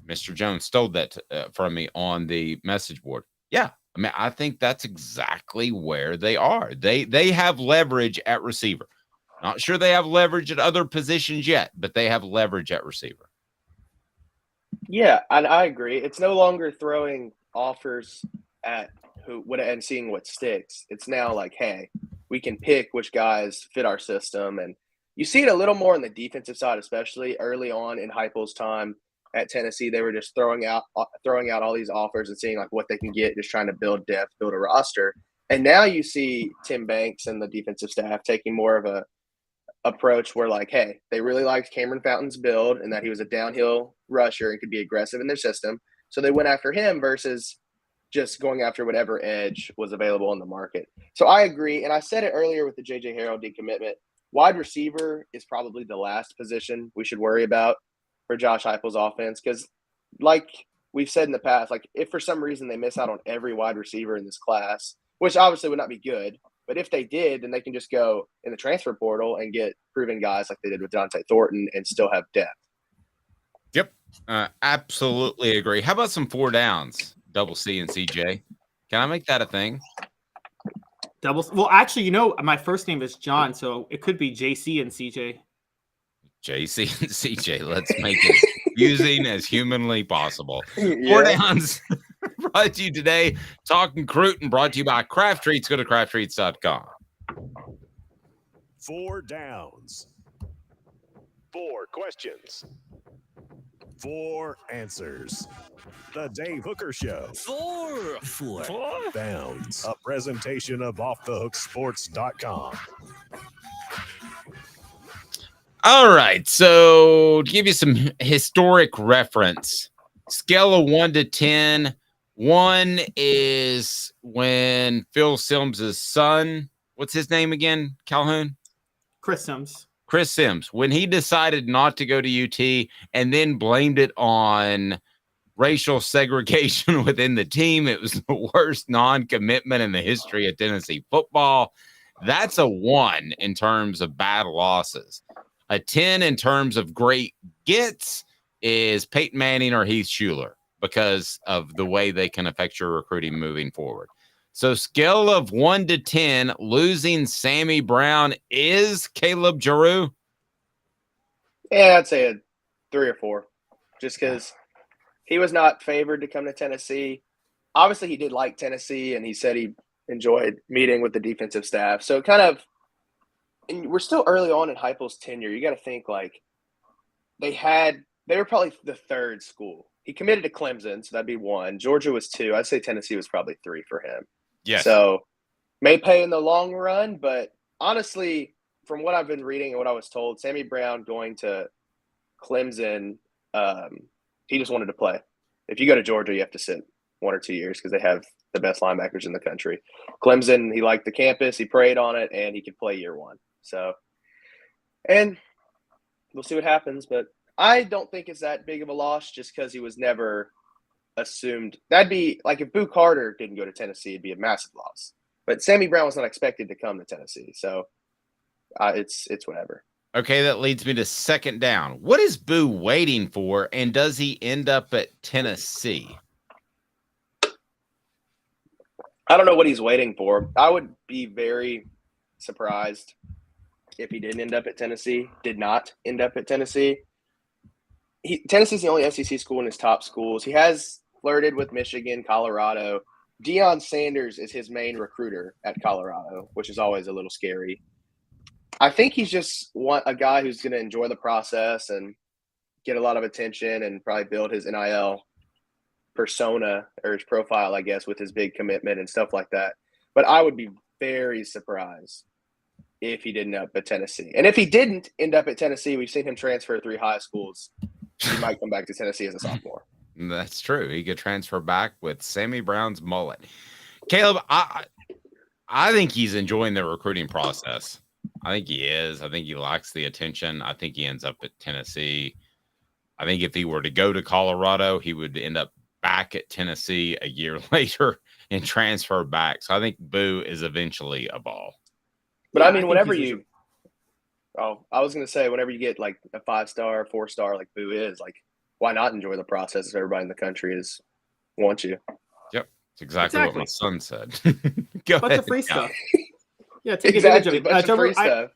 Mr. Jones stole that from me on the message board. Yeah, I mean, I think that's exactly where they are. They have leverage at receiver. Not sure they have leverage at other positions yet, but they have leverage at receiver. Yeah, and I agree. It's no longer throwing offers at and seeing what sticks. It's now like, hey, we can pick which guys fit our system, and you see it a little more on the defensive side, especially early on in Heupel's time at Tennessee. They were just throwing out all these offers and seeing like what they can get, just trying to build depth, build a roster. And now you see Tim Banks and the defensive staff taking more of a approach where like, hey, they really liked Cameron Fountain's build and that he was a downhill rusher and could be aggressive in their system. So they went after him versus just going after whatever edge was available on the market. So I agree. And I said it earlier with the J.J. Harrell decommitment. Wide receiver is probably the last position we should worry about for Josh Heupel's offense, because like we've said in the past, like if for some reason they miss out on every wide receiver in this class, which obviously would not be good, but if they did, then they can just go in the transfer portal and get proven guys like they did with Dante Thornton and still have depth. Yep. Absolutely agree. How about some 4 downs, double C and CJ? Can I make that a thing? Well, actually, my first name is John, so it could be JC and CJ. JC and CJ. Let's make it confusing as humanly possible. 4 downs brought to you today. Talking Cruton brought to you by Craft Treats. Go to crafttreats.com. 4 downs. 4 questions. 4 answers. The Dave Hooker Show. 4 downs. A presentation of offthehooksports.com. All right. So to give you some historic reference, scale of 1 to 10. 1 is when Phil Sims' son, what's his name again, Calhoun? Chris Sims. When he decided not to go to UT and then blamed it on racial segregation within the team, it was the worst non-commitment in the history of Tennessee football. That's a 1 in terms of bad losses. A 10 in terms of great gets is Peyton Manning or Heath Shuler because of the way they can affect your recruiting moving forward. So scale of 1 to 10, losing Sammy Brown is Caleb Jarreau? Yeah, I'd say a 3 or 4, just because he was not favored to come to Tennessee. Obviously, he did like Tennessee, and he said he enjoyed meeting with the defensive staff. So kind of, and we're still early on in Heupel's tenure. You got to think like they were probably the 3rd school. He committed to Clemson, so that'd be 1. Georgia was 2. I'd say Tennessee was probably 3 for him. Yes. So may pay in the long run, but honestly, from what I've been reading and what I was told, Sammy Brown going to Clemson, he just wanted to play. If you go to Georgia, you have to sit 1 or 2 years because they have the best linebackers in the country. Clemson, he liked the campus, he preyed on it, and he could play year 1. So, and we'll see what happens, but I don't think it's that big of a loss just because he was never assumed. That'd be like if Boo Carter didn't go to Tennessee, it'd be a massive loss. But Sammy Brown was not expected to come to Tennessee, so it's whatever. Okay, that leads me to 2nd down. What is Boo waiting for, and does he end up at Tennessee? I don't know what he's waiting for. I would be very surprised if he did not end up at Tennessee. Tennessee's the only SEC school in his top schools. He has flirted with Michigan, Colorado. Deion Sanders is his main recruiter at Colorado, which is always a little scary. I think he's just a guy who's going to enjoy the process and get a lot of attention and probably build his NIL persona or his profile, I guess, with his big commitment and stuff like that. But I would be very surprised if he didn't end up at Tennessee. And if he didn't end up at Tennessee, we've seen him transfer 3 high schools. He might come back to Tennessee as a sophomore. That's true. He could transfer back with Sammy Brown's mullet. Caleb, I think he's enjoying the recruiting process. I think he is. I think he likes the attention. I think he ends up at Tennessee. I think if he were to go to Colorado, he would end up back at Tennessee a year later and transfer back. So I think Boo is eventually a ball. But I mean, whenever you I was going to say, whenever you get like a 5-star, 4-star like Boo is, like, why not enjoy the process if everybody in the country wants you? Yep. It's exactly what my son said. Go ahead. Bunch of free stuff. Yeah, take advantage of it. Bunch of free stuff.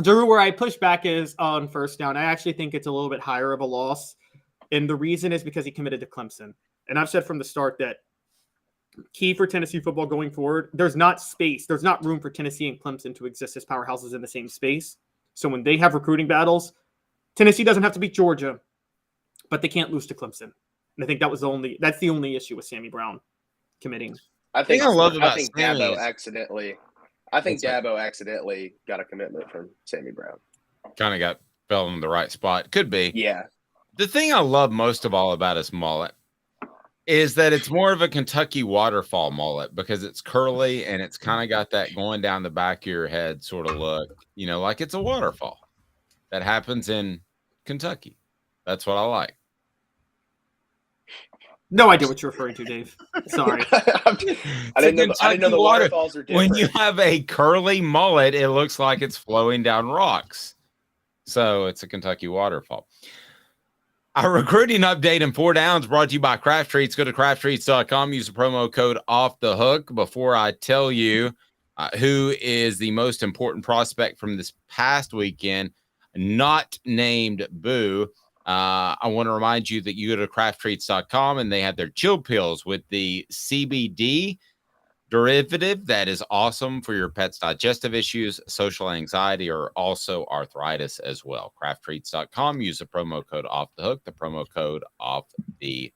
Jarreau, where I push back is on first down. I actually think it's a little bit higher of a loss. And the reason is because he committed to Clemson. And I've said from the start that key for Tennessee football going forward, there's not room for Tennessee and Clemson to exist as powerhouses in the same space. So when they have recruiting battles, Tennessee doesn't have to beat Georgia, but they can't lose to Clemson. And I think that's the only issue with Sammy Brown committing. I think Dabo accidentally got a commitment from Sammy Brown. Kind of fell in the right spot. Could be. Yeah. The thing I love most of all about his mullet is that it's more of a Kentucky waterfall mullet because it's curly and it's kind of got that going down the back of your head sort of look, like it's a waterfall that happens in Kentucky. That's what I like. No idea what you're referring to, Dave. Sorry. I didn't know the waterfalls are different. When you have a curly mullet, it looks like it's flowing down rocks. So it's a Kentucky waterfall. Our recruiting update in 4 downs brought to you by Craft Treats. Go to crafttreats.com. Use the promo code OFFTHEHOOK. Before I tell you who is the most important prospect from this past weekend, not named Boo, I want to remind you that you go to crafttreats.com and they have their chill pills with the CBD derivative that is awesome for your pet's digestive issues, social anxiety, or also arthritis as well. Crafttreats.com. Use the promo code OFFTHEHOOK. The promo code OFFTHEHOOK.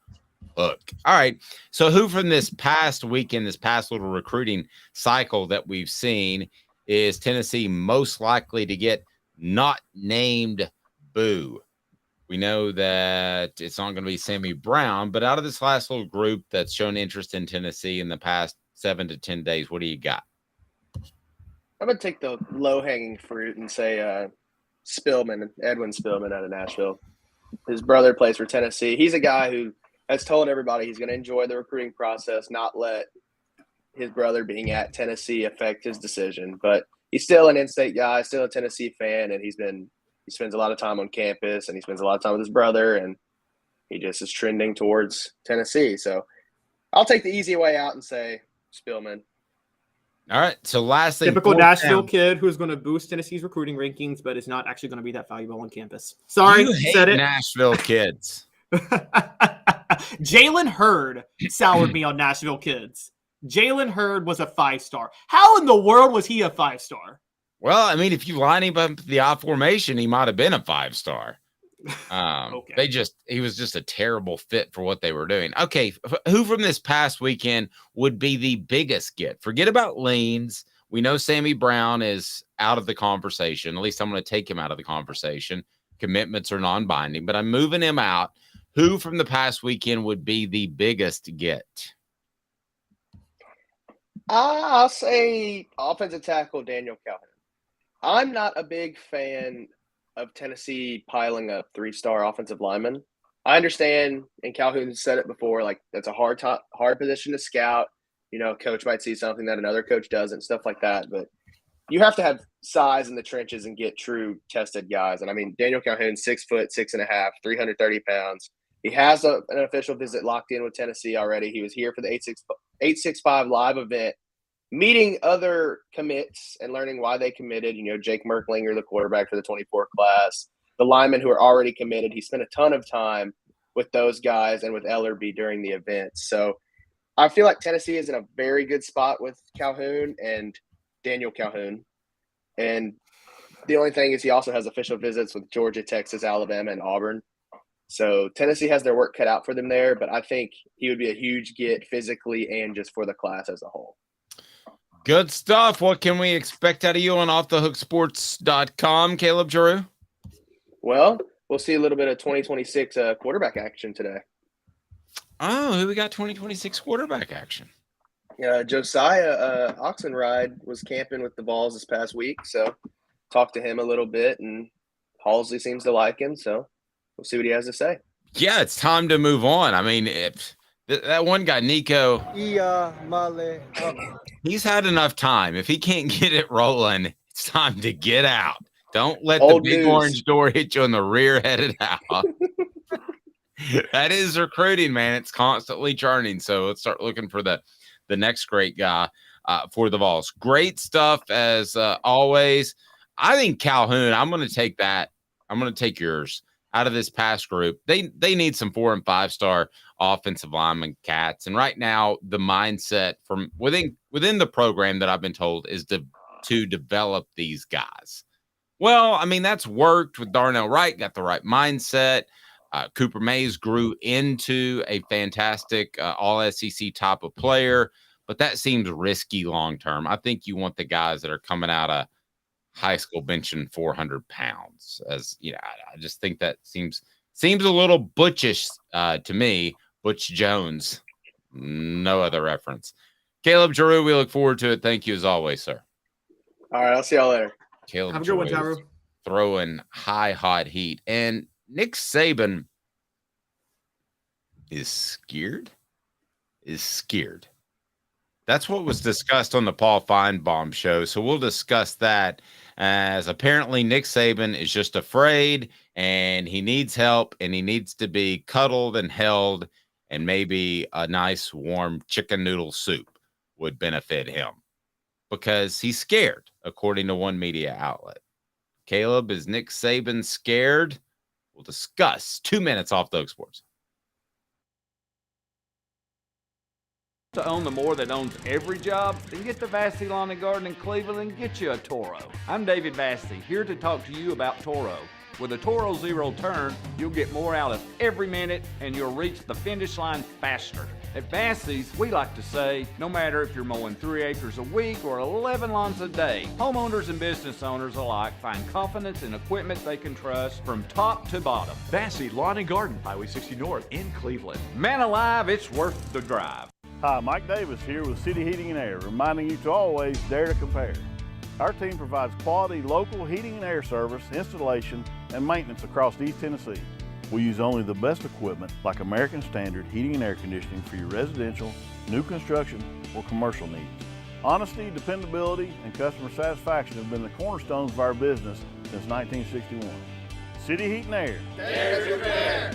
All right. So who from this past weekend, this past little recruiting cycle that we've seen is Tennessee most likely to get not named Boo? We know that it's not going to be Sammy Brown, but out of this last little group that's shown interest in Tennessee in the past 7 to 10 days, what do you got? I'm going to take the low-hanging fruit and say Edwin Spillman out of Nashville. His brother plays for Tennessee. He's a guy who has told everybody he's going to enjoy the recruiting process, not let his brother being at Tennessee affect his decision. But he's still an in-state guy, still a Tennessee fan, and he spends a lot of time on campus, and he spends a lot of time with his brother, and he just is trending towards Tennessee. So I'll take the easy way out and say Spillman. All right. So last thing, typical Nashville kid who's going to boost Tennessee's recruiting rankings, but is not actually going to be that valuable on campus. Sorry, you hate said it. Nashville kids. Jalen Hurd soured me on Nashville kids. Jalen Hurd was a 5-star. How in the world was he a 5-star? Well, I mean, if you line him up with the I formation, he might have been a 5-star. Okay. He was just a terrible fit for what they were doing. Okay. Who from this past weekend would be the biggest get? Forget about leans. We know Sammy Brown is out of the conversation. At least I'm going to take him out of the conversation. Commitments are non-binding, but I'm moving him out. Who from the past weekend would be the biggest get? I'll say offensive tackle Daniel Calhoun. I'm not a big fan of Tennessee piling up 3-star offensive linemen. I understand, and Calhoun said it before, like that's a hard position to scout. Coach might see something that another coach doesn't, stuff like that. But you have to have size in the trenches and get true tested guys. And I mean, Daniel Calhoun, 6 foot, 6.5, 330 pounds. He has an official visit locked in with Tennessee already. He was here for the 865 live event, meeting other commits and learning why they committed. Jake Merklinger, the quarterback for the 24 class, the linemen who are already committed. He spent a ton of time with those guys and with Ellerby during the event. So I feel like Tennessee is in a very good spot with Calhoun and Daniel Calhoun. And the only thing is he also has official visits with Georgia, Texas, Alabama, and Auburn. So Tennessee has their work cut out for them there, but I think he would be a huge get physically and just for the class as a whole. Good stuff. What can we expect out of you on offthehooksports.com, Caleb Jarreau? Well, we'll see a little bit of 2026 quarterback action today. Oh, who we got 2026 quarterback action? Josiah Oxenride was camping with the Vols this past week, so talked to him a little bit, and Halsey seems to like him, so we'll see what he has to say. Yeah, it's time to move on. I mean, that one guy, Nico, he's had enough time. If he can't get it rolling, it's time to get out. Don't let Old the big news. orange door hit you on the rear headed out. That is recruiting, man. It's constantly churning. So let's start looking for the next great guy for the Vols. Great stuff as always. I think Calhoun, I'm going to take that. I'm going to take yours out of this past group. They need some 4- and 5-star offensive lineman cats. And right now, the mindset from within the program that I've been told is to develop these guys. Well, I mean, that's worked with Darnell Wright, got the right mindset. Cooper Mays grew into a fantastic all-SEC type of player, but that seems risky long-term. I think you want the guys that are coming out of high school benching 400 pounds. As you know, I just think that seems a little butchish to me. Butch Jones, no other reference. Caleb Jarreau, we look forward to it. Thank you as always, sir. All right, I'll see y'all later. Caleb Have a good one, Jarreau Jarreau. throwing hot heat. And Nick Saban is scared. That's what was discussed on the Paul Feinbaum show. So we'll discuss that, as apparently Nick Saban is just afraid and he needs help and he needs to be cuddled and held, and maybe a nice warm chicken noodle soup would benefit him because he's scared, according to one media outlet. Caleb, is Nick Saban scared? We'll discuss 2 minutes off Thug Sports. To own the more that owns every job, then get to Vassey Lawn and Garden in Cleveland and get you a Toro. I'm David Vassey, here to talk to you about Toro. With a Toro Zero Turn, you'll get more out of every minute and you'll reach the finish line faster. At Vassey's, we like to say, no matter if you're mowing 3 acres a week or 11 lawns a day, homeowners and business owners alike find confidence in equipment they can trust from top to bottom. Vassey Lawn and Garden, Highway 60 North in Cleveland. Man alive, it's worth the drive. Hi, Mike Davis here with City Heating and Air, reminding you to always dare to compare. Our team provides quality local heating and air service, installation, and maintenance across East Tennessee. We use only the best equipment like American Standard heating and air conditioning for your residential, new construction, or commercial needs. Honesty, dependability, and customer satisfaction have been the cornerstones of our business since 1961. City Heat and Air. Dare to compare.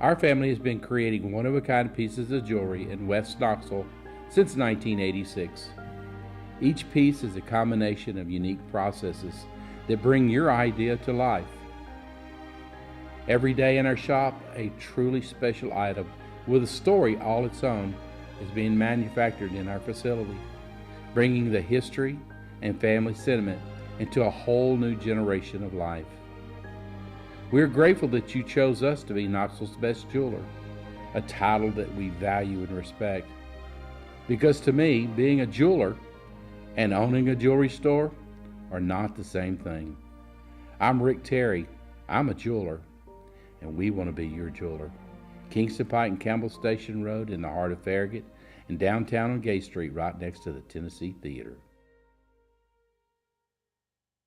Our family has been creating one-of-a-kind pieces of jewelry in West Knoxville since 1986. Each piece is a combination of unique processes that bring your idea to life. Every day in our shop, a truly special item with a story all its own is being manufactured in our facility, bringing the history and family sentiment into a whole new generation of life. We're grateful that you chose us to be Knoxville's best jeweler, a title that we value and respect. Because to me, being a jeweler and owning a jewelry store are not the same thing. I'm Rick Terry, I'm a jeweler, and we want to be your jeweler. Kingston Pike and Campbell Station Road in the heart of Farragut, and downtown on Gay Street right next to the Tennessee Theater.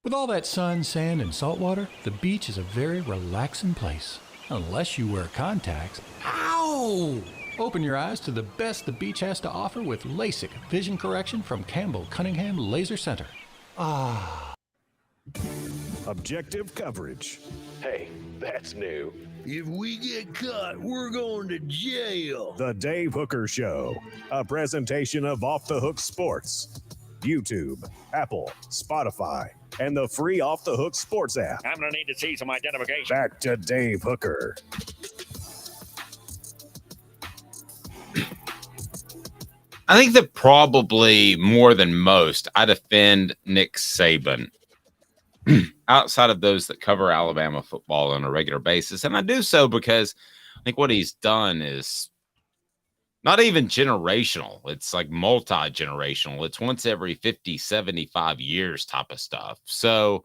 With all that sun, sand, and salt water, the beach is a very relaxing place. Unless you wear contacts. Ow! Open your eyes to the best the beach has to offer with LASIK vision correction from Campbell Cunningham Laser Center. Ah. Objective coverage. Hey, that's new. If we get caught, we're going to jail. The Dave Hooker Show, a presentation of Off the Hook Sports. YouTube, Apple, Spotify, and the free Off the Hook Sports app. I'm going to need to see some identification. Back to Dave Hooker. I think that probably more than most, I defend Nick Saban outside of those that cover Alabama football on a regular basis. And I do so because I think what he's done is not even generational. It's like multi-generational. It's once every 50, 75 years type of stuff. So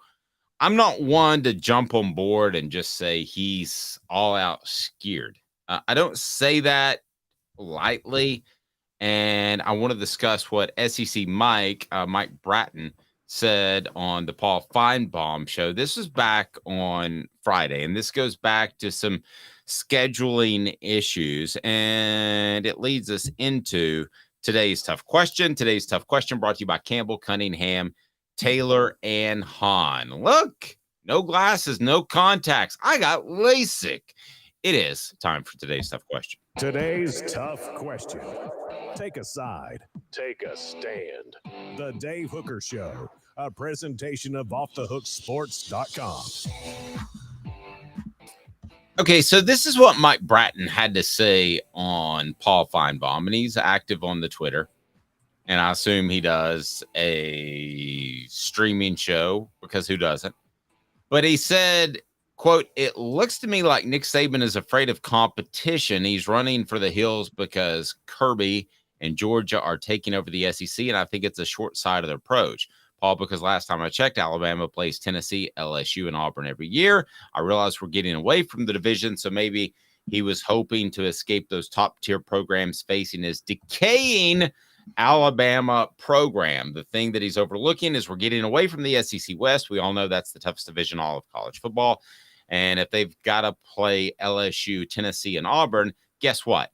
I'm not one to jump on board and just say he's all out scared. I don't say that lightly. and I want to discuss what SEC Mike Bratton, said on the Paul Feinbaum show. This was back on Friday, and this goes back to some scheduling issues, and it leads us into today's tough question. Today's tough question brought to you by Campbell, Cunningham, Taylor, and Hahn. Look, no glasses, no contacts. I got LASIK. It is time for today's tough question. Today's tough question. Take a side. Take a stand. The Dave Hooker Show, a presentation of offthehooksports.com. Okay, so this is what Mike Bratton had to say on Paul Feinbaum, and he's active on the Twitter, and I assume he does a streaming show, because who doesn't? But he said, quote, "It looks to me like Nick Saban is afraid of competition. He's running for the hills because Kirby and Georgia are taking over the SEC, and I think it's a short-sighted approach. Paul, because last time I checked, Alabama plays Tennessee, LSU, and Auburn every year. I realize we're getting away from the division, so maybe he was hoping to escape those top-tier programs facing his decaying Alabama program. The thing that he's overlooking is we're getting away from the SEC West. We all know that's the toughest division all of college football. And if they've got to play LSU, Tennessee, and Auburn, guess what?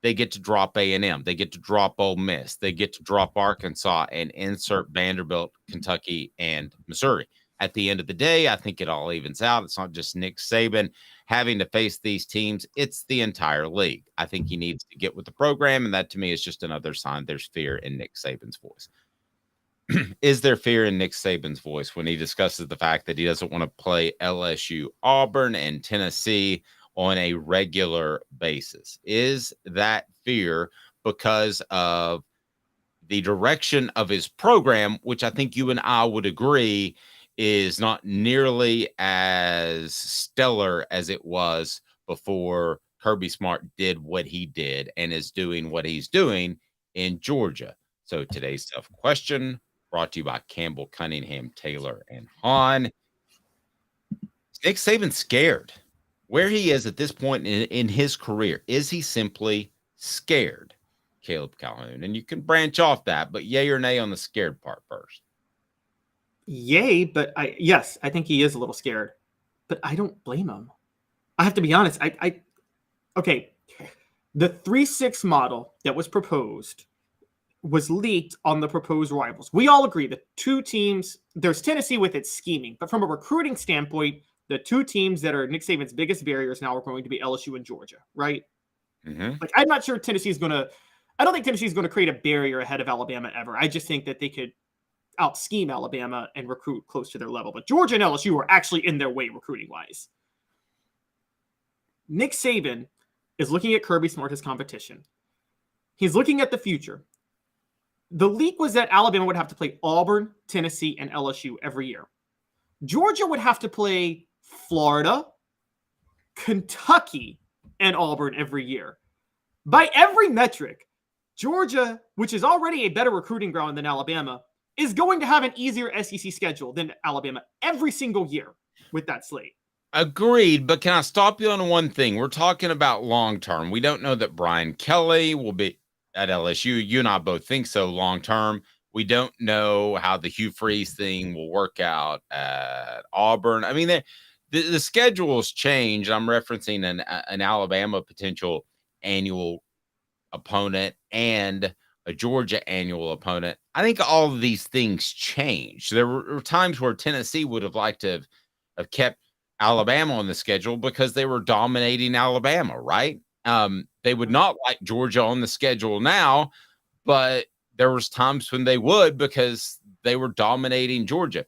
They get to drop A&M. They get to drop Ole Miss. They get to drop Arkansas and insert Vanderbilt, Kentucky, and Missouri. At the end of the day, I think it all evens out. It's not just Nick Saban having to face these teams. It's the entire league. I think he needs to get with the program, and that to me is just another sign there's fear in Nick Saban's voice. Is there fear in Nick Saban's voice when he discusses the fact that he doesn't want to play LSU, Auburn, and Tennessee on a regular basis? Is that fear because of the direction of his program, which I think you and I would agree is not nearly as stellar as it was before Kirby Smart did what he did and is doing what he's doing in Georgia? So today's tough question brought to you by Campbell, Cunningham, Taylor, and Hahn. Nick Saban scared? Where he is at this point in his career, is he simply scared? Caleb Calhoun. And you can branch off that, but yay or nay on the scared part first. Yay, but yes, I think he is a little scared, but I don't blame him. I have to be honest. Okay, the 3-6 model that was proposed was leaked on the proposed rivals. We all agree that two teams, there's Tennessee with its scheming, but from a recruiting standpoint, the two teams that are Nick Saban's biggest barriers now are going to be LSU and Georgia, right? Mm-hmm. Like, I'm not sure Tennessee's going to, I don't think Tennessee's going to create a barrier ahead of Alabama ever. I just think that they could out-scheme Alabama and recruit close to their level. But Georgia and LSU are actually in their way recruiting-wise. Nick Saban is looking at Kirby Smart as competition. He's looking at the future. The leak was that Alabama would have to play Auburn, Tennessee, and LSU every year. Georgia would have to play Florida, Kentucky, and Auburn every year. By every metric, Georgia, which is already a better recruiting ground than Alabama, is going to have an easier SEC schedule than Alabama every single year with that slate. Agreed, but can I stop you on one thing? We're talking about long-term. We don't know that Brian Kelly will be at LSU. You and I both think so long-term. We don't know how the Hugh Freeze thing will work out at Auburn. I mean, the schedules change. I'm referencing an Alabama potential annual opponent and a Georgia annual opponent. I think all of these things change. There were times where Tennessee would have liked to have kept Alabama on the schedule because they were dominating Alabama, right? They would not like Georgia on the schedule now, but there was times when they would because they were dominating Georgia.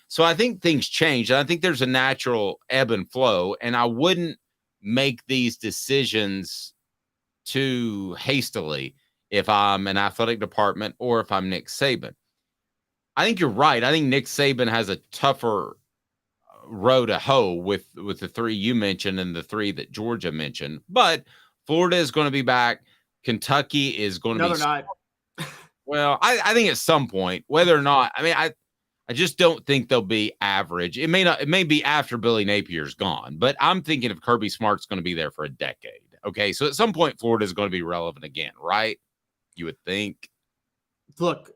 So I think things change, and I think there's a natural ebb and flow, and I wouldn't make these decisions too hastily if I'm an athletic department or if I'm Nick Saban. I think you're right. I think Nick Saban has a tougher row to hoe with the three you mentioned and the three that Georgia mentioned. But Florida is going to be back. Kentucky is going to be. No, they're not. Well, I think at some point, whether or not, I mean, I just don't think they'll be average. It may not. It may be after Billy Napier's gone, but I'm thinking if Kirby Smart's going to be there for a decade. Okay, so at some point, Florida is going to be relevant again, right? you would think. Look,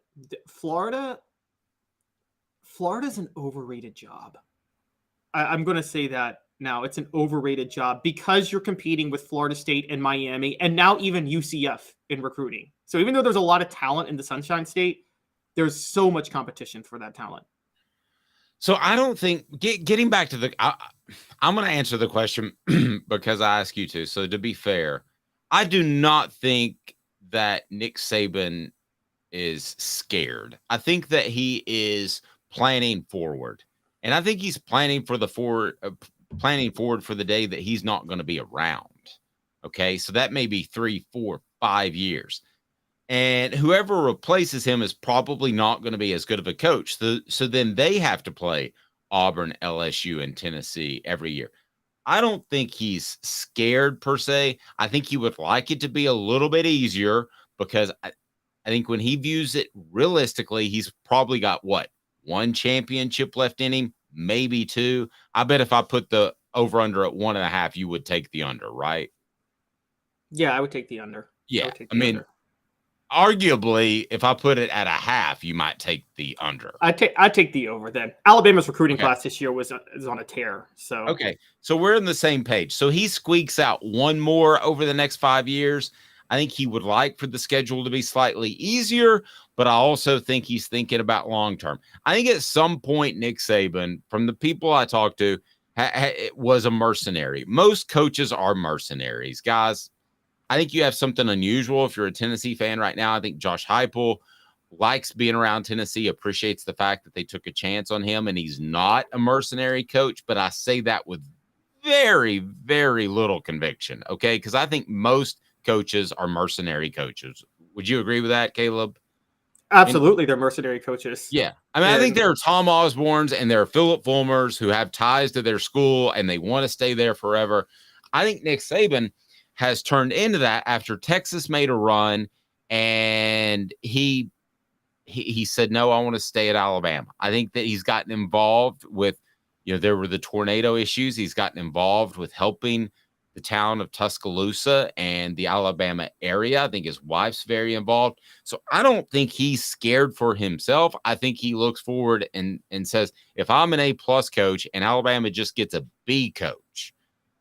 Florida's an overrated job. I'm going to say that now. It's an overrated job because you're competing with Florida State and Miami and now even UCF in recruiting. So even though there's a lot of talent in the Sunshine State, there's so much competition for that talent. So I don't think getting back to I'm going to answer the question because I asked you to. So to be fair, I do not think that Nick Saban is scared. I think that he is planning forward, and I think he's planning for planning forward for the day that he's not going to be around. Okay, so that may be 3, 4, 5 years. And whoever replaces him is probably not going to be as good of a coach. So then they have to play Auburn, LSU, and Tennessee every year. I don't think he's scared per se. I think he would like it to be a little bit easier because I think when he views it realistically, he's probably got one championship left in him, maybe 2. I bet if I put the over under at 1.5, you would take the under, right? Yeah, I would take the under. Yeah, I mean, arguably, if I put it at 1/2, you might take the under. I take the over then. Alabama's recruiting class this year is on a tear. So okay, so we're on the same page. So he squeaks out one more over the next 5 years. I think he would like for the schedule to be slightly easier, but I also think he's thinking about long term. I think at some point Nick Saban, from the people I talked to, was a mercenary. Most coaches are mercenaries, guys. I think you have something unusual if you're a Tennessee fan right now. I think Josh Heupel likes being around Tennessee, appreciates the fact that they took a chance on him, and he's not a mercenary coach, but I say that with very, very little conviction, okay? Because I think most coaches are mercenary coaches. Would you agree with that, Caleb? Absolutely, they're mercenary coaches. Yeah. I mean, I think there are Tom Osborne's and there are Philip Fulmers who have ties to their school and they want to stay there forever. I think Nick Saban has turned into that after Texas made a run and he said, no, I want to stay at Alabama. I think that he's gotten involved with, there were the tornado issues. He's gotten involved with helping the town of Tuscaloosa and the Alabama area. I think his wife's very involved. So I don't think he's scared for himself. I think he looks forward and says, if I'm an A+ coach and Alabama just gets a B coach,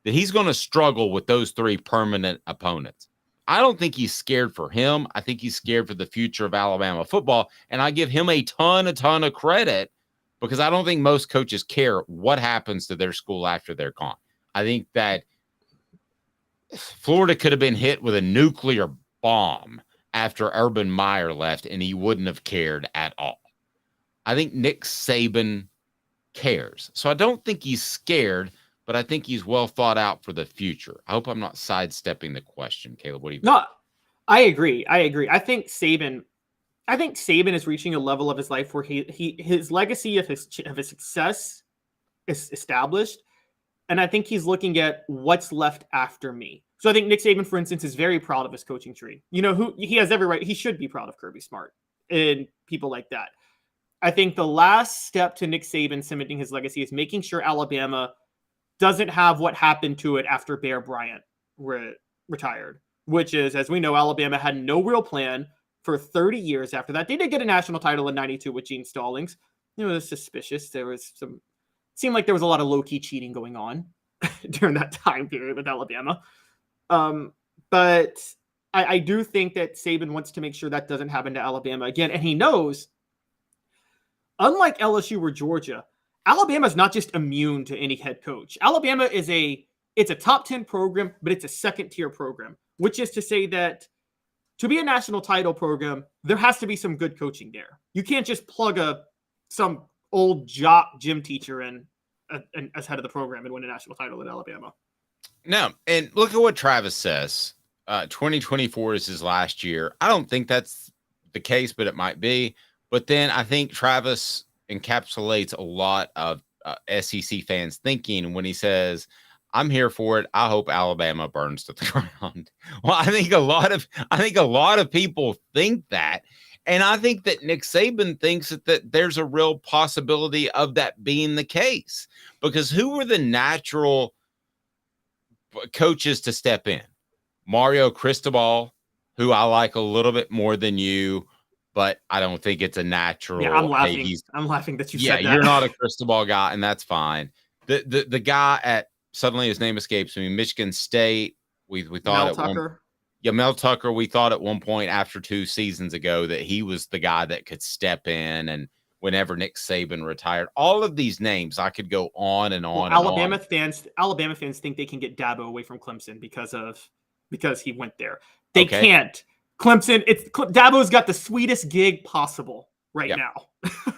that he's going to struggle with those 3 permanent opponents. I don't think he's scared for him. I think he's scared for the future of Alabama football. And I give him a ton of credit because I don't think most coaches care what happens to their school after they're gone. I think that Florida could have been hit with a nuclear bomb after Urban Meyer left, and he wouldn't have cared at all. I think Nick Saban cares. So I don't think he's scared, but I think he's well thought out for the future. I hope I'm not sidestepping the question, Caleb. What do you think? No, I agree. I think Saban is reaching a level of his life where his legacy of his success is established. And I think he's looking at what's left after me. So I think Nick Saban, for instance, is very proud of his coaching tree. He has every right. He should be proud of Kirby Smart and people like that. I think the last step to Nick Saban cementing his legacy is making sure Alabama doesn't have what happened to it after Bear Bryant retired, which is, as we know, Alabama had no real plan for 30 years after that. They did get a national title in 92 with Gene Stallings. It was suspicious. Seemed like there was a lot of low-key cheating going on during that time period with Alabama. But I do think that Saban wants to make sure that doesn't happen to Alabama again. And he knows, unlike LSU or Georgia, Alabama's not just immune to any head coach. Alabama it's a top 10 program, but it's a second-tier program, which is to say that to be a national title program, there has to be some good coaching there. You can't just plug some old jock gym teacher in as head of the program and win a national title at Alabama. No, and look at what Travis says. 2024 is his last year. I don't think that's the case, but it might be. But then I think Travis encapsulates a lot of SEC fans thinking when he says, I'm here for it. I hope Alabama burns to the ground. Well, I think a lot of people think that. And I think that Nick Saban thinks that there's a real possibility of that being the case, because who were the natural coaches to step in? Mario Cristobal who I like a little bit more than you, but I don't think it's a natural. Yeah, I'm laughing. Hey, I'm laughing that you yeah, said that. you're not a crystal ball guy, and that's fine. The guy at suddenly his name escapes me. Michigan State. We thought Mel Tucker. Mel Tucker. We thought at one point after 2 seasons ago that he was the guy that could step in, and whenever Nick Saban retired, all of these names I could go on and on. Alabama fans think they can get Dabo away from Clemson because he went there. They can't. Clemson. Dabo's got the sweetest gig possible right now.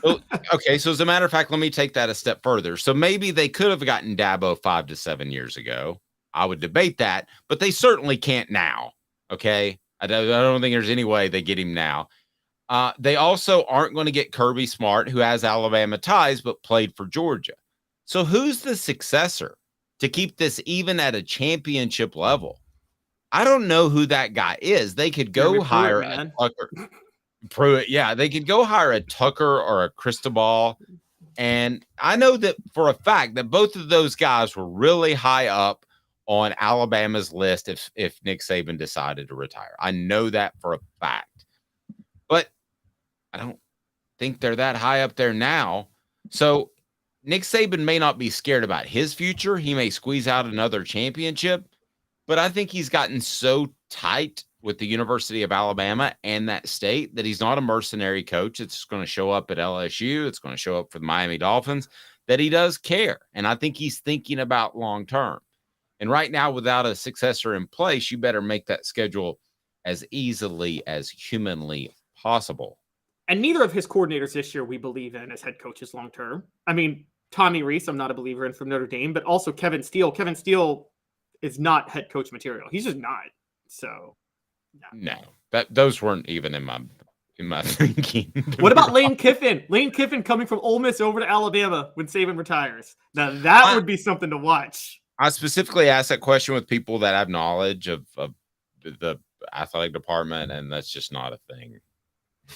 Well, okay, so as a matter of fact, let me take that a step further. So maybe they could have gotten Dabo 5 to 7 years ago. I would debate that, but they certainly can't now. Okay, I don't think there's any way they get him now. They also aren't going to get Kirby Smart, who has Alabama ties but played for Georgia. So who's the successor to keep this even at a championship level? I don't know who that guy is. They could go hire a Tucker. Pruitt, yeah, they could go hire a Tucker or a Cristobal. And I know that for a fact that both of those guys were really high up on Alabama's list if Nick Saban decided to retire. I know that for a fact. But I don't think they're that high up there now. So Nick Saban may not be scared about his future. He may squeeze out another championship. But I think he's gotten so tight with the University of Alabama and that state that he's not a mercenary coach. It's going to show up at LSU. It's going to show up for the Miami Dolphins, that he does care. And I think he's thinking about long term. And right now, without a successor in place, you better make that schedule as easily as humanly possible. And neither of his coordinators this year we believe in as head coaches long term. I mean, Tommy Rees, I'm not a believer in from Notre Dame, but also Kevin Steele. Kevin Steele is not head coach material. He's just not. So no, those weren't even in my thinking. What about Lane Kiffin? Lane Kiffin coming from Ole Miss over to Alabama when Saban retires. Now that would be something to watch. I specifically asked that question with people that have knowledge of the athletic department, and that's just not a thing.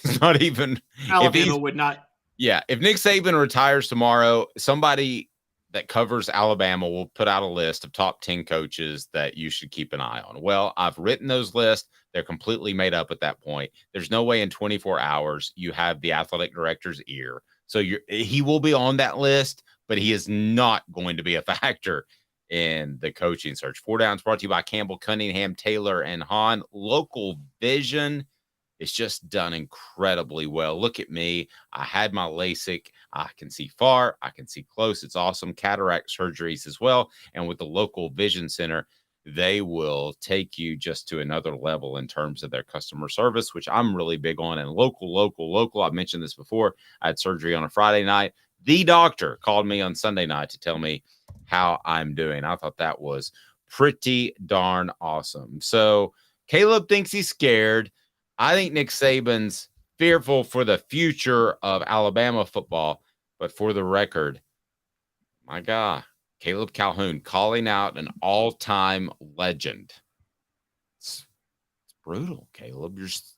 It's not even Alabama would not. Yeah, if Nick Saban retires tomorrow, somebody that covers Alabama will put out a list of top 10 coaches that you should keep an eye on. Well, I've written those lists. They're completely made up at that point. There's no way in 24 hours you have the athletic director's ear. So he will be on that list, but he is not going to be a factor in the coaching search. 4 Downs brought to you by Campbell, Cunningham, Taylor, and Hahn. Local Vision is just done incredibly well. Look at me. I had my LASIK. I can see far. I can see close. It's awesome. Cataract surgeries as well. And with the Local Vision Center, they will take you just to another level in terms of their customer service, which I'm really big on. And local. I've mentioned this before. I had surgery on a Friday night. The doctor called me on Sunday night to tell me how I'm doing. I thought that was pretty darn awesome. So Caleb thinks he's scared. I think Nick Saban's fearful for the future of Alabama football. But for the record, my guy, Caleb Calhoun, calling out an all-time legend. It's brutal, Caleb. You're just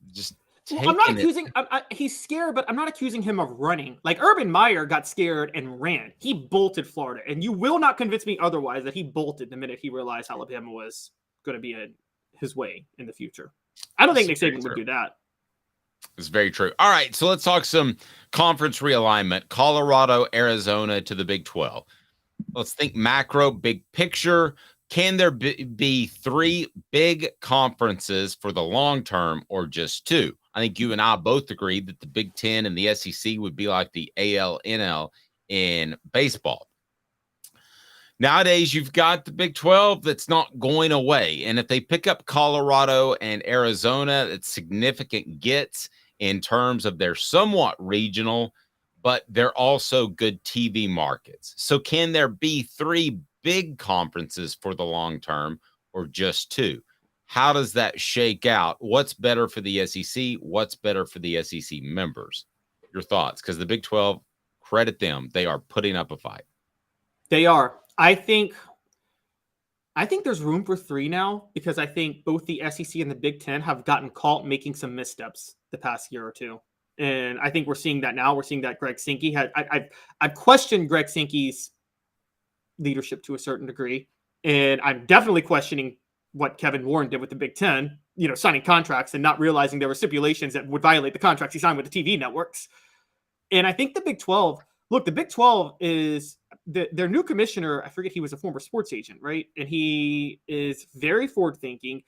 I'm not accusing. He's scared, but I'm not accusing him of running. Like Urban Meyer got scared and ran. He bolted Florida, and you will not convince me otherwise that he bolted the minute he realized Alabama was going to be his way in the future. I don't think Nick Saban would do that. It's very true. All right, so let's talk some conference realignment. Colorado, Arizona to the Big 12. Let's think macro, big picture. Can there be 3 big conferences for the long term or just 2? I think you and I both agreed that the Big 10 and the SEC would be like the AL-NL in baseball. Nowadays, you've got the Big 12 that's not going away. And if they pick up Colorado and Arizona, it's significant gets in terms of they're somewhat regional, but they're also good TV markets. So can there be 3 big conferences for the long term or just 2? How does that shake out? What's better for the SEC? What's better for the SEC members? Your thoughts? Because the Big 12, credit them. They are putting up a fight. They are. I think there's room for 3 now because I think both the SEC and the Big 10 have gotten caught making some missteps the past year or 2. And I think we're seeing that now. We're seeing that Greg Sankey I've questioned Greg Sankey's leadership to a certain degree. And I'm definitely questioning what Kevin Warren did with the Big 10 signing contracts and not realizing there were stipulations that would violate the contracts he signed with the TV networks. And I think the Big 12, the Big 12 is their new commissioner. I forget, he was a former sports agent, right? And he is very forward thinking.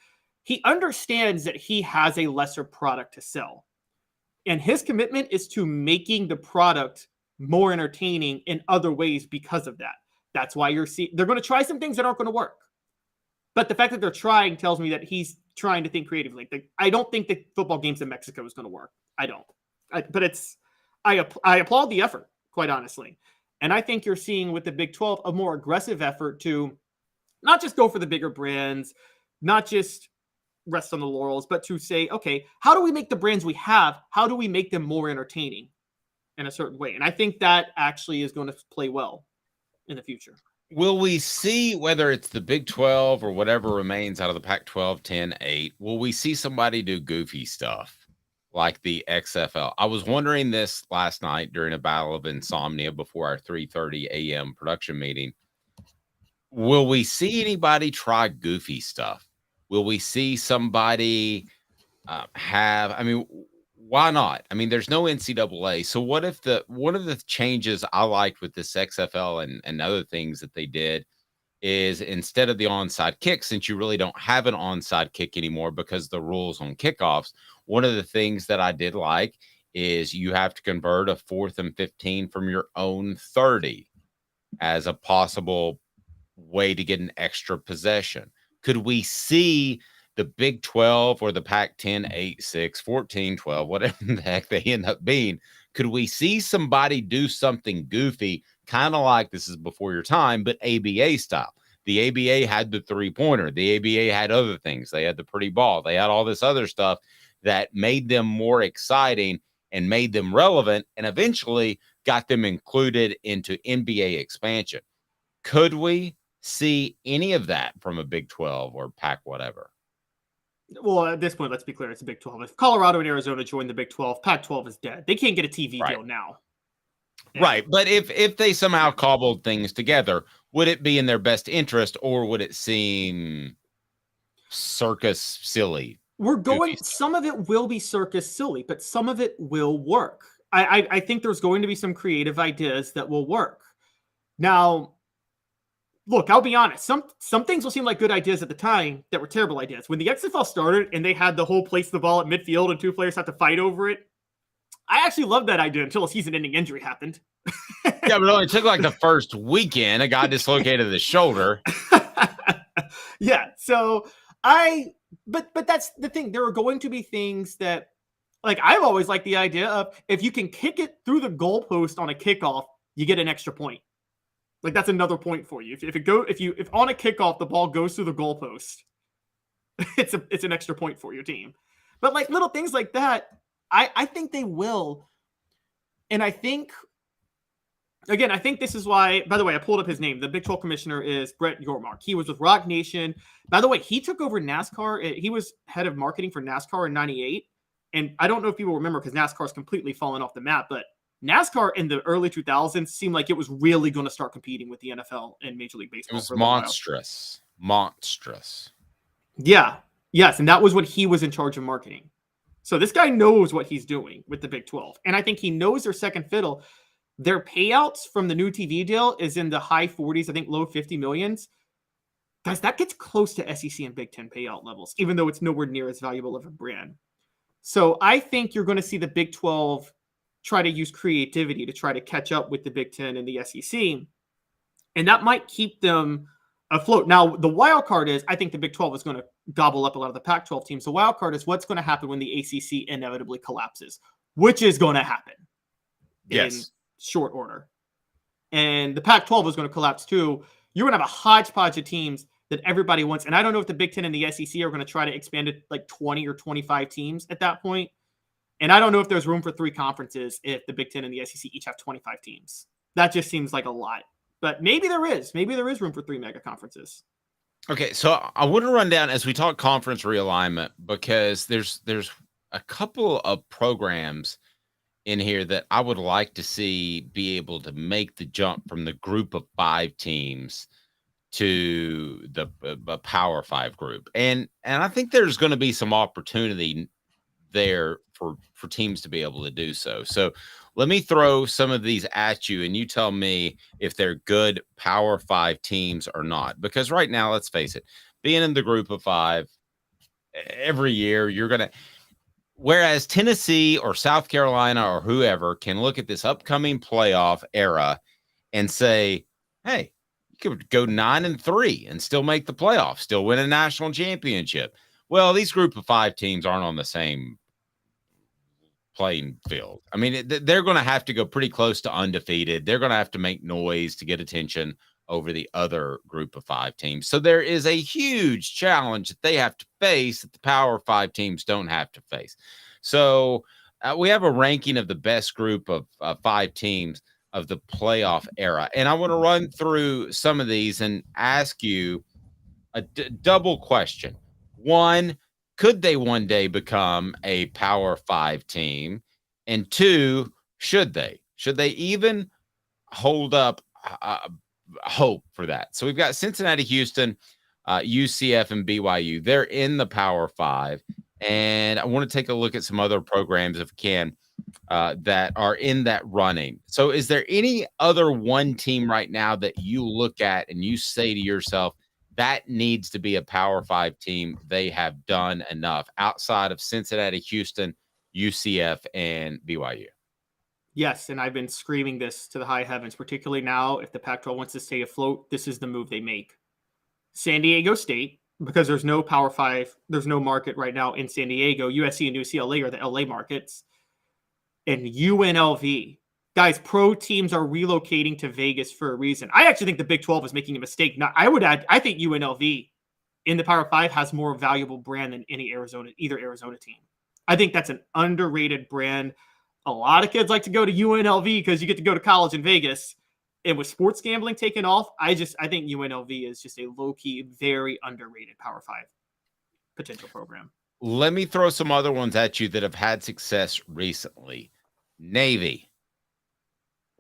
He understands that he has a lesser product to sell. And his commitment is to making the product more entertaining in other ways because of that. That's why they're going to try some things that aren't going to work. But the fact that they're trying tells me that he's trying to think creatively. I don't think the football games in Mexico is going to work. I don't. I applaud the effort, quite honestly. And I think you're seeing with the Big 12 a more aggressive effort to not just go for the bigger brands, not just rest on the laurels, but to say, okay, how do we make the brands we have, how do we make them more entertaining in a certain way? And I think that actually is going to play well in the future. Will we see, whether it's the Big 12 or whatever remains out of the Pac-12 10-8, will we see somebody do goofy stuff like the XFL? I was wondering this last night during a battle of insomnia before our 3:30 a.m. production meeting. Will we see anybody try goofy stuff? Will we see somebody why not? I mean, there's no NCAA. So what if one of the changes I liked with this XFL and other things that they did is, instead of the onside kick, since you really don't have an onside kick anymore because the rules on kickoffs, one of the things that I did like is you have to convert a 4th and 15 from your own 30 as a possible way to get an extra possession. Could we see the Big 12 or the Pac-10, 8-6, 14-12, whatever the heck they end up being? Could we see somebody do something goofy, kind of like, this is before your time, but ABA style? The ABA had the three-pointer. The ABA had other things. They had the pretty ball. They had all this other stuff that made them more exciting and made them relevant and eventually got them included into NBA expansion. Could we see any of that from a Big 12 or Pac whatever? Well, at this point, let's be clear, it's a Big 12. If Colorado and Arizona join the Big 12, Pac-12 is dead. They can't get a TV deal now. Right. But if they somehow cobbled things together, would it be in their best interest, or would it seem circus silly? Some of it will be circus silly, but some of it will work. I think there's going to be some creative ideas that will work. Now, look, I'll be honest. Some things will seem like good ideas at the time that were terrible ideas. When the XFL started and they had the whole place the ball at midfield and two players had to fight over it, I actually loved that idea until a season-ending injury happened. Yeah, but it only took like the first weekend. A guy dislocated the shoulder. Yeah, so but that's the thing. There are going to be things that, like, I've always liked the idea of, if you can kick it through the goalpost on a kickoff, you get an extra point. Like, that's another point for you. If on a kickoff the ball goes through the goalpost, it's an extra point for your team. But like little things like that, I think they will. And I think this is why, by the way, I pulled up his name. The Big 12 commissioner is Brett Yormark. He was with Rock Nation. By the way, he took over NASCAR. He was head of marketing for NASCAR in 98. And I don't know if people remember, because NASCAR's completely fallen off the map, but NASCAR in the early 2000s seemed like it was really going to start competing with the NFL and Major League Baseball. It was monstrous. Yeah. Yes. And that was when he was in charge of marketing. So this guy knows what he's doing with the Big 12. And I think he knows their second fiddle. Their payouts from the new TV deal is in the high 40s, I think low 50 millions. Guys, that gets close to SEC and Big 10 payout levels, even though it's nowhere near as valuable of a brand. So I think you're going to see the Big 12 try to use creativity to try to catch up with the Big 10 and the SEC. And that might keep them afloat. Now, the wild card is, I think the Big 12 is going to gobble up a lot of the Pac-12 teams. The wild card is what's going to happen when the ACC inevitably collapses, which is going to happen in short order. And the Pac-12 is going to collapse too. You're going to have a hodgepodge of teams that everybody wants. And I don't know if the Big 10 and the SEC are going to try to expand it like 20 or 25 teams at that point. And I don't know if there's room for 3 conferences if the Big 10 and the SEC each have 25 teams. That just seems like a lot. But maybe there is. Maybe there is room for 3 mega conferences. Okay, so I want to run down as we talk conference realignment, because there's a couple of programs in here that I would like to see be able to make the jump from the group of 5 teams to the Power 5 group. And I think there's going to be some opportunity there for teams to be able to do so. So let me throw some of these at you, and you tell me if they're good Power 5 teams or not. Because right now, let's face it, being in the group of 5 every year, you're going to – whereas Tennessee or South Carolina or whoever can look at this upcoming playoff era and say, hey, you could go 9-3 and still make the playoffs, still win a national championship. Well, these group of 5 teams aren't on the same playing field. I mean, they're going to have to go pretty close to undefeated. They're going to have to make noise to get attention over the other group of 5 teams. So there is a huge challenge that they have to face that the Power 5 teams don't have to face. So we have a ranking of the best group of 5 teams of the playoff era. And I want to run through some of these and ask you a double question. One, could they one day become a Power 5 team? And 2, should they? Should they even hold up hope for that? So we've got Cincinnati, Houston, UCF, and BYU. They're in the Power 5. And I want to take a look at some other programs, if we can, that are in that running. So is there any other one team right now that you look at and you say to yourself, that needs to be a Power 5 team? They have done enough outside of Cincinnati, Houston, UCF, and BYU. Yes, and I've been screaming this to the high heavens, particularly now if the Pac-12 wants to stay afloat, this is the move they make. San Diego State, because there's no Power 5, there's no market right now in San Diego. USC and UCLA are the LA markets. And UNLV. Guys, pro teams are relocating to Vegas for a reason. I actually think the Big 12 is making a mistake. Now, I would add, I think UNLV in the Power 5 has more valuable brand than either Arizona team. I think that's an underrated brand. A lot of kids like to go to UNLV because you get to go to college in Vegas. And with sports gambling taking off, I think UNLV is just a low-key, very underrated Power 5 potential program. Let me throw some other ones at you that have had success recently. Navy,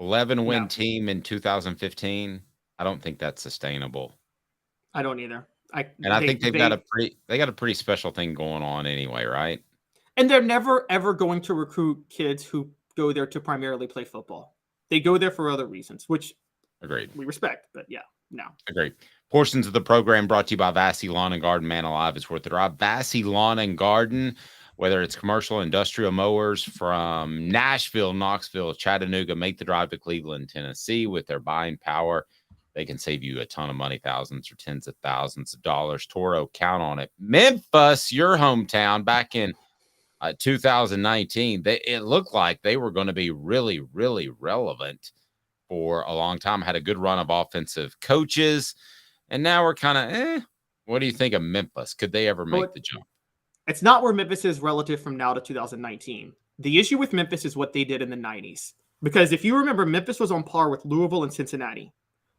11-win team in 2015. I don't think that's sustainable. I don't either. I think they got a pretty special thing going on anyway, right? And they're never ever going to recruit kids who go there to primarily play football. They go there for other reasons, which agreed. We respect, but yeah, no. Agreed. Portions of the program brought to you by Vassy Lawn and Garden. Man alive, is worth the drive. Vassy Lawn and Garden, whether it's commercial, industrial mowers from Nashville, Knoxville, Chattanooga, make the drive to Cleveland, Tennessee with their buying power. They can save you a ton of money, thousands or tens of thousands of dollars. Toro, count on it. Memphis, your hometown, back in 2019, it looked like they were going to be really, really relevant for a long time. Had a good run of offensive coaches. And now we're kind of, what do you think of Memphis? Could they ever make the jump? It's not where Memphis is relative from now to 2019. The issue with Memphis is what they did in the 90s. Because if you remember, Memphis was on par with Louisville and Cincinnati.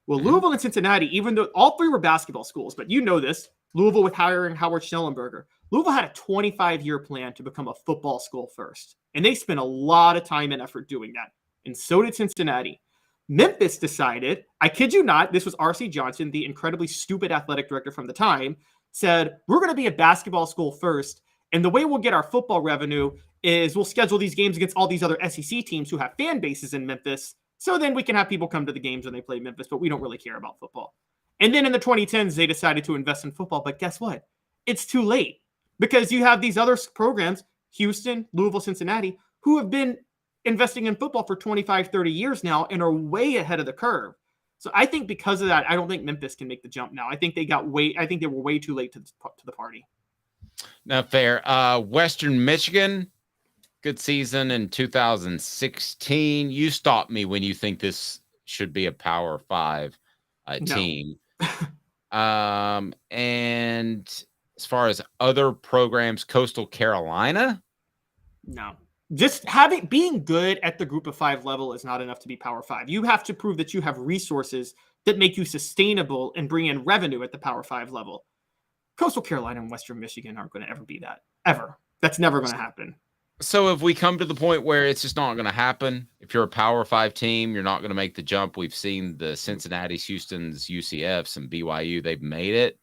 Well, Louisville and Cincinnati, even though all 3 were basketball schools, but you know this, Louisville with hiring Howard Schnellenberger. Louisville had a 25-year plan to become a football school first. And they spent a lot of time and effort doing that. And so did Cincinnati. Memphis decided, I kid you not, this was R.C. Johnson, the incredibly stupid athletic director from the time, said, we're going to be a basketball school first. And the way we'll get our football revenue is we'll schedule these games against all these other SEC teams who have fan bases in Memphis. So then we can have people come to the games when they play Memphis, but we don't really care about football. And then in the 2010s, they decided to invest in football. But guess what? It's too late because you have these other programs, Houston, Louisville, Cincinnati, who have been investing in football for 25, 30 years now and are way ahead of the curve. So I think because of that, I don't think Memphis can make the jump now. I think they were way too late to the party. Not fair. Western Michigan, good season in 2016. You stop me when you think this should be a Power 5 team. And as far as other programs, Coastal Carolina? No. Just being good at the group of 5 level is not enough to be Power 5. You have to prove that you have resources that make you sustainable and bring in revenue at the Power 5 level. Coastal Carolina and Western Michigan aren't going to ever be that. Ever. That's never going to happen. So if we come to the point where it's just not going to happen, if you're a Power 5 team, you're not going to make the jump. We've seen the Cincinnati's, Houston's, UCFs, and BYU, they've made it.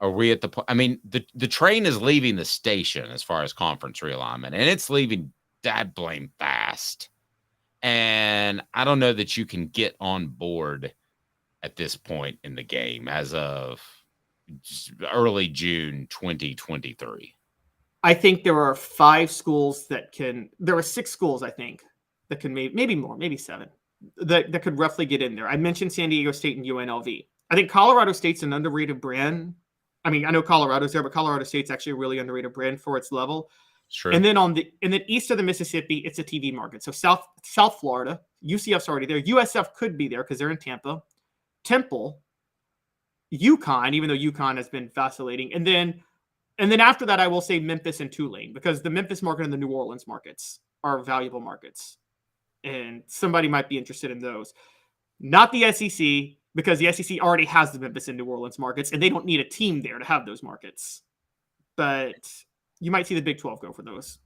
Are we at the point? I mean, the train is leaving the station as far as conference realignment, and it's leaving dad blame fast. And I don't know that you can get on board at this point in the game as of early June 2023. I think there are 5 schools that can. There are 6 schools, I think, that can maybe more, maybe 7, that could roughly get in there. I mentioned San Diego State and UNLV. I think Colorado State's an underrated brand. I mean, I know Colorado's there, but Colorado State's actually a really underrated brand for its level. Sure. And then east of the Mississippi, it's a TV market. So South Florida, UCF's already there. USF could be there because they're in Tampa. Temple, UConn, even though UConn has been vacillating, and then after that, I will say Memphis and Tulane, because the Memphis market and the New Orleans markets are valuable markets, and somebody might be interested in those. Not the SEC, because the SEC already has the Memphis and New Orleans markets, and they don't need a team there to have those markets. But you might see the Big 12 go for those.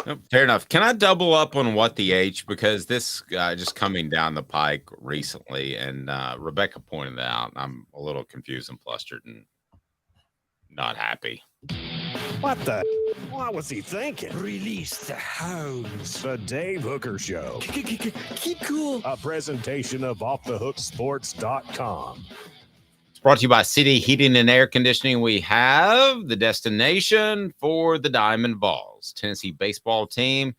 Nope, fair enough. Can I double up on what the H? Because this just coming down the pike recently, and Rebecca pointed out, I'm a little confused and flustered and not happy. What the? What was he thinking? Release the hounds. The Dave Hooker Show. Keep cool. A presentation of OffTheHookSports.com. It's brought to you by City Heating and Air Conditioning. We have the destination for the Diamond Vols. Tennessee baseball team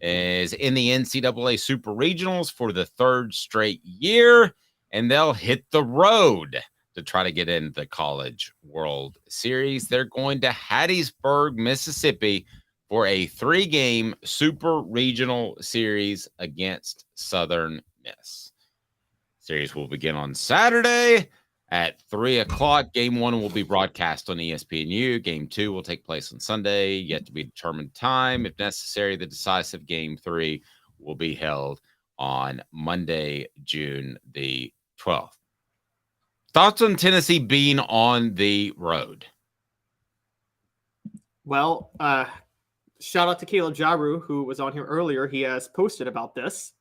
is in the NCAA Super Regionals for the 3rd straight year, and they'll hit the road to try to get into the College World Series. They're going to Hattiesburg, Mississippi for a 3-game Super Regional Series against Southern Miss. Series will begin on Saturday at 3 o'clock. Game 1 will be broadcast on ESPNU. Game 2 will take place on Sunday, yet to be determined time. If necessary, the decisive Game 3 will be held on Monday, June the 12th. Thoughts on Tennessee being on the road? Well, shout out to Caleb Jarreau, who was on here earlier. He has posted about this.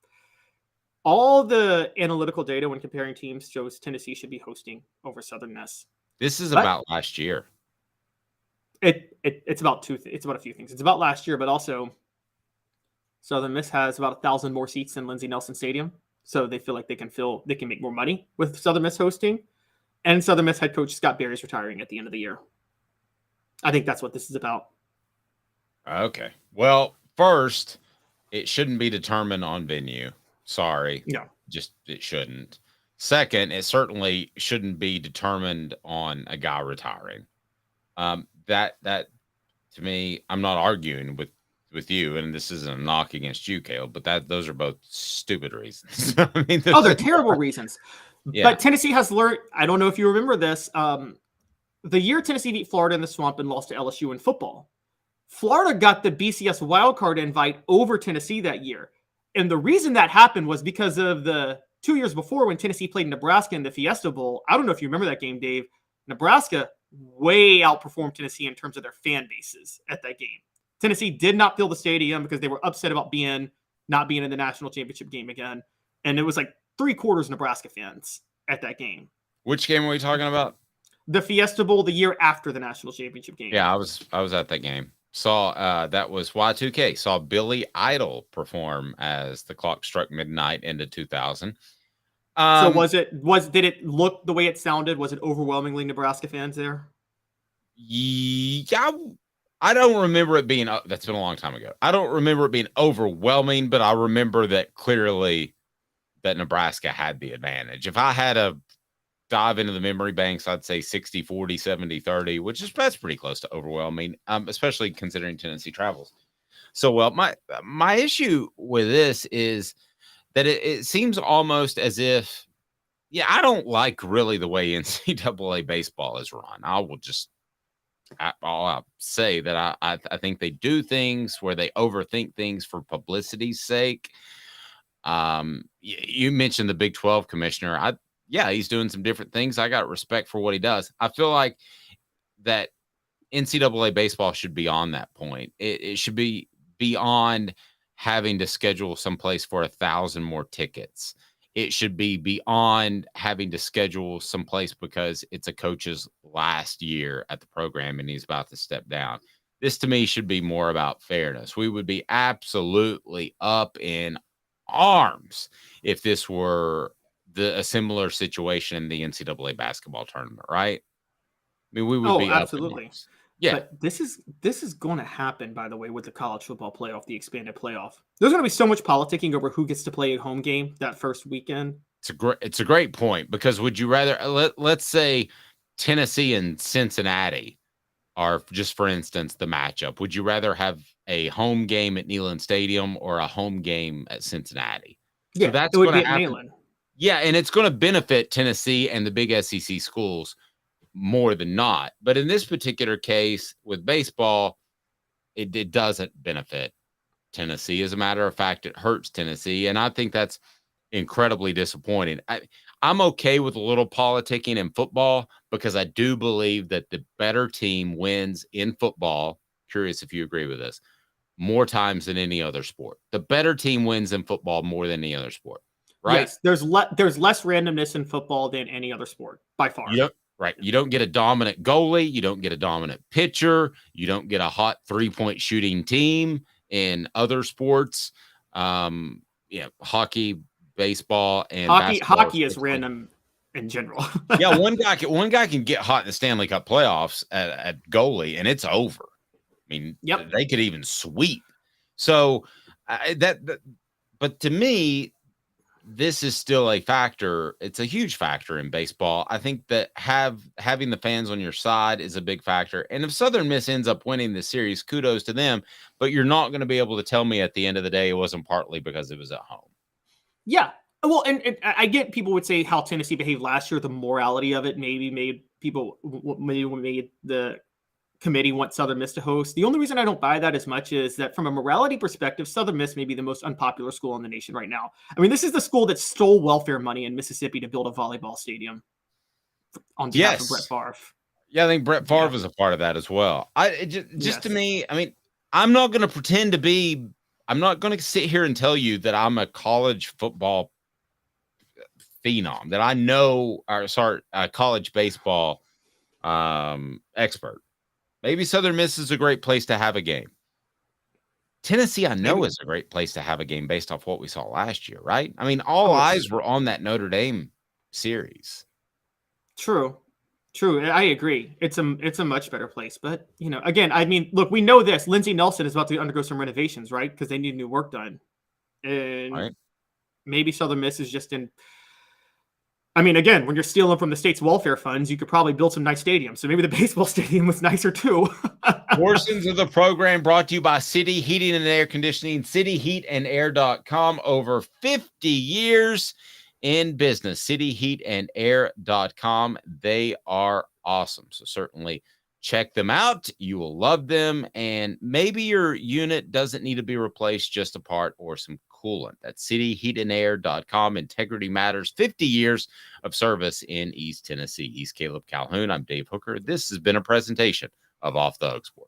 All the analytical data when comparing teams shows Tennessee should be hosting over Southern Miss. This is about last year. It's about it's about a few things. It's about last year, but also Southern Miss has about 1,000 more seats than Lindsey Nelson Stadium, so they feel like they can make more money with Southern Miss hosting. And Southern Miss head coach Scott Berry's retiring at the end of the year. I think that's what this is about. Okay. Well, first, it shouldn't be determined on venue. Sorry. No. Just it shouldn't. Second, it certainly shouldn't be determined on a guy retiring. That to me, I'm not arguing with you, and this isn't a knock against you, Caleb, but those are both stupid reasons. I mean, they're terrible reasons. Yeah. But Tennessee has learned, I don't know if you remember this, the year Tennessee beat Florida in the Swamp and lost to LSU in football, Florida got the BCS wildcard invite over Tennessee that year. And the reason that happened was because of the 2 years before when Tennessee played Nebraska in the Fiesta Bowl. I don't know if you remember that game, Dave. Nebraska way outperformed Tennessee in terms of their fan bases at that game. Tennessee did not fill the stadium because they were upset about not being in the national championship game again. And it was like 3/4 Nebraska fans at that game. Which game are we talking about? The Fiesta Bowl the year after the national championship game. Yeah, I was at that game. Saw that was Y2K. Saw Billy Idol perform as the clock struck midnight into 2000. So did it look the way it sounded? Was it overwhelmingly Nebraska fans there? Yeah, I don't remember it being. That's been a long time ago. I don't remember it being overwhelming, but I remember that clearly that Nebraska had the advantage. If I had to dive into the memory banks, I'd say 60-40, 70-30, which is that's pretty close to overwhelming, especially considering Tennessee travels so well. My issue with this is that it seems almost as if, I don't like really the way NCAA baseball is run. I'll say that I think they do things where they overthink things for publicity's sake. You mentioned the Big 12 commissioner. He's doing some different things. I got respect for what he does. I feel like that NCAA baseball should be on that point. It should be beyond having to schedule someplace for 1,000 more tickets. It should be beyond having to schedule someplace because it's a coach's last year at the program and he's about to step down. This to me should be more about fairness. We would be absolutely up in arms if this were a similar situation in the NCAA basketball tournament, right? I mean, we would be absolutely. Up in arms. Yeah. But this is going to happen, by the way, with the college football playoff, the expanded playoff. There's going to be so much politicking over who gets to play a home game that first weekend. It's a great point, because would you rather let's say Tennessee and Cincinnati are, just for instance, the matchup. Would you rather have a home game at Neyland Stadium or a home game at Cincinnati? Yeah, so that's it would going be to at happen. Neyland. Yeah, and it's going to benefit Tennessee and the big SEC schools more than not. But in this particular case with baseball, it doesn't benefit Tennessee. As a matter of fact, it hurts Tennessee. And I think that's incredibly disappointing. I'm okay with a little politicking in football because I do believe that the better team wins in football. Curious if you agree with this. More times than any other sport. The better team wins in football more than any other sport. Right? Yes, there's less randomness in football than any other sport by far. Yep. Right. You don't get a dominant goalie. You don't get a dominant pitcher. You don't get a hot 3-point shooting team in other sports. Hockey, baseball, and hockey is random in general. Yeah, one guy can get hot in the Stanley Cup playoffs at goalie, and it's over. I mean, they could even sweep. So but to me, this is still a factor. It's a huge factor in baseball. I think that having the fans on your side is a big factor. And if Southern Miss ends up winning the series, kudos to them. But you're not going to be able to tell me at the end of the day it wasn't partly because it was at home. Yeah. Well, and I get people would say how Tennessee behaved last year. The morality of it maybe made the committee want Southern Miss to host. The only reason I don't buy that as much is that from a morality perspective, Southern Miss may be the most unpopular school in the nation right now. I mean, this is the school that stole welfare money in Mississippi to build a volleyball stadium on behalf of Brett Favre. Yeah, I think Brett Favre was a part of that as well. To me, I mean, I'm not going to sit here and tell you that I'm a college football phenom, that I know, college baseball expert. Maybe Southern Miss is a great place to have a game. Tennessee, I know, is a great place to have a game based off what we saw last year, right? I mean, all eyes were on that Notre Dame series. True. I agree. It's a much better place. But, again, I mean, look, we know this. Lindsey Nelson is about to undergo some renovations, right? Because they need new work done. And maybe Southern Miss is just in... I mean, again, when you're stealing from the state's welfare funds, you could probably build some nice stadiums. So maybe the baseball stadium was nicer too. Portions of the program brought to you by City Heating and Air Conditioning, cityheatandair.com. Over 50 years in business. Cityheatandair.com. They are awesome. So certainly check them out. You will love them. And maybe your unit doesn't need to be replaced, just a part or some coolant. That's cityheatandair.com. Integrity matters. 50 years of service in East Tennessee. He's Caleb Calhoun. I'm Dave Hooker. This has been a presentation of Off the Hook Sports.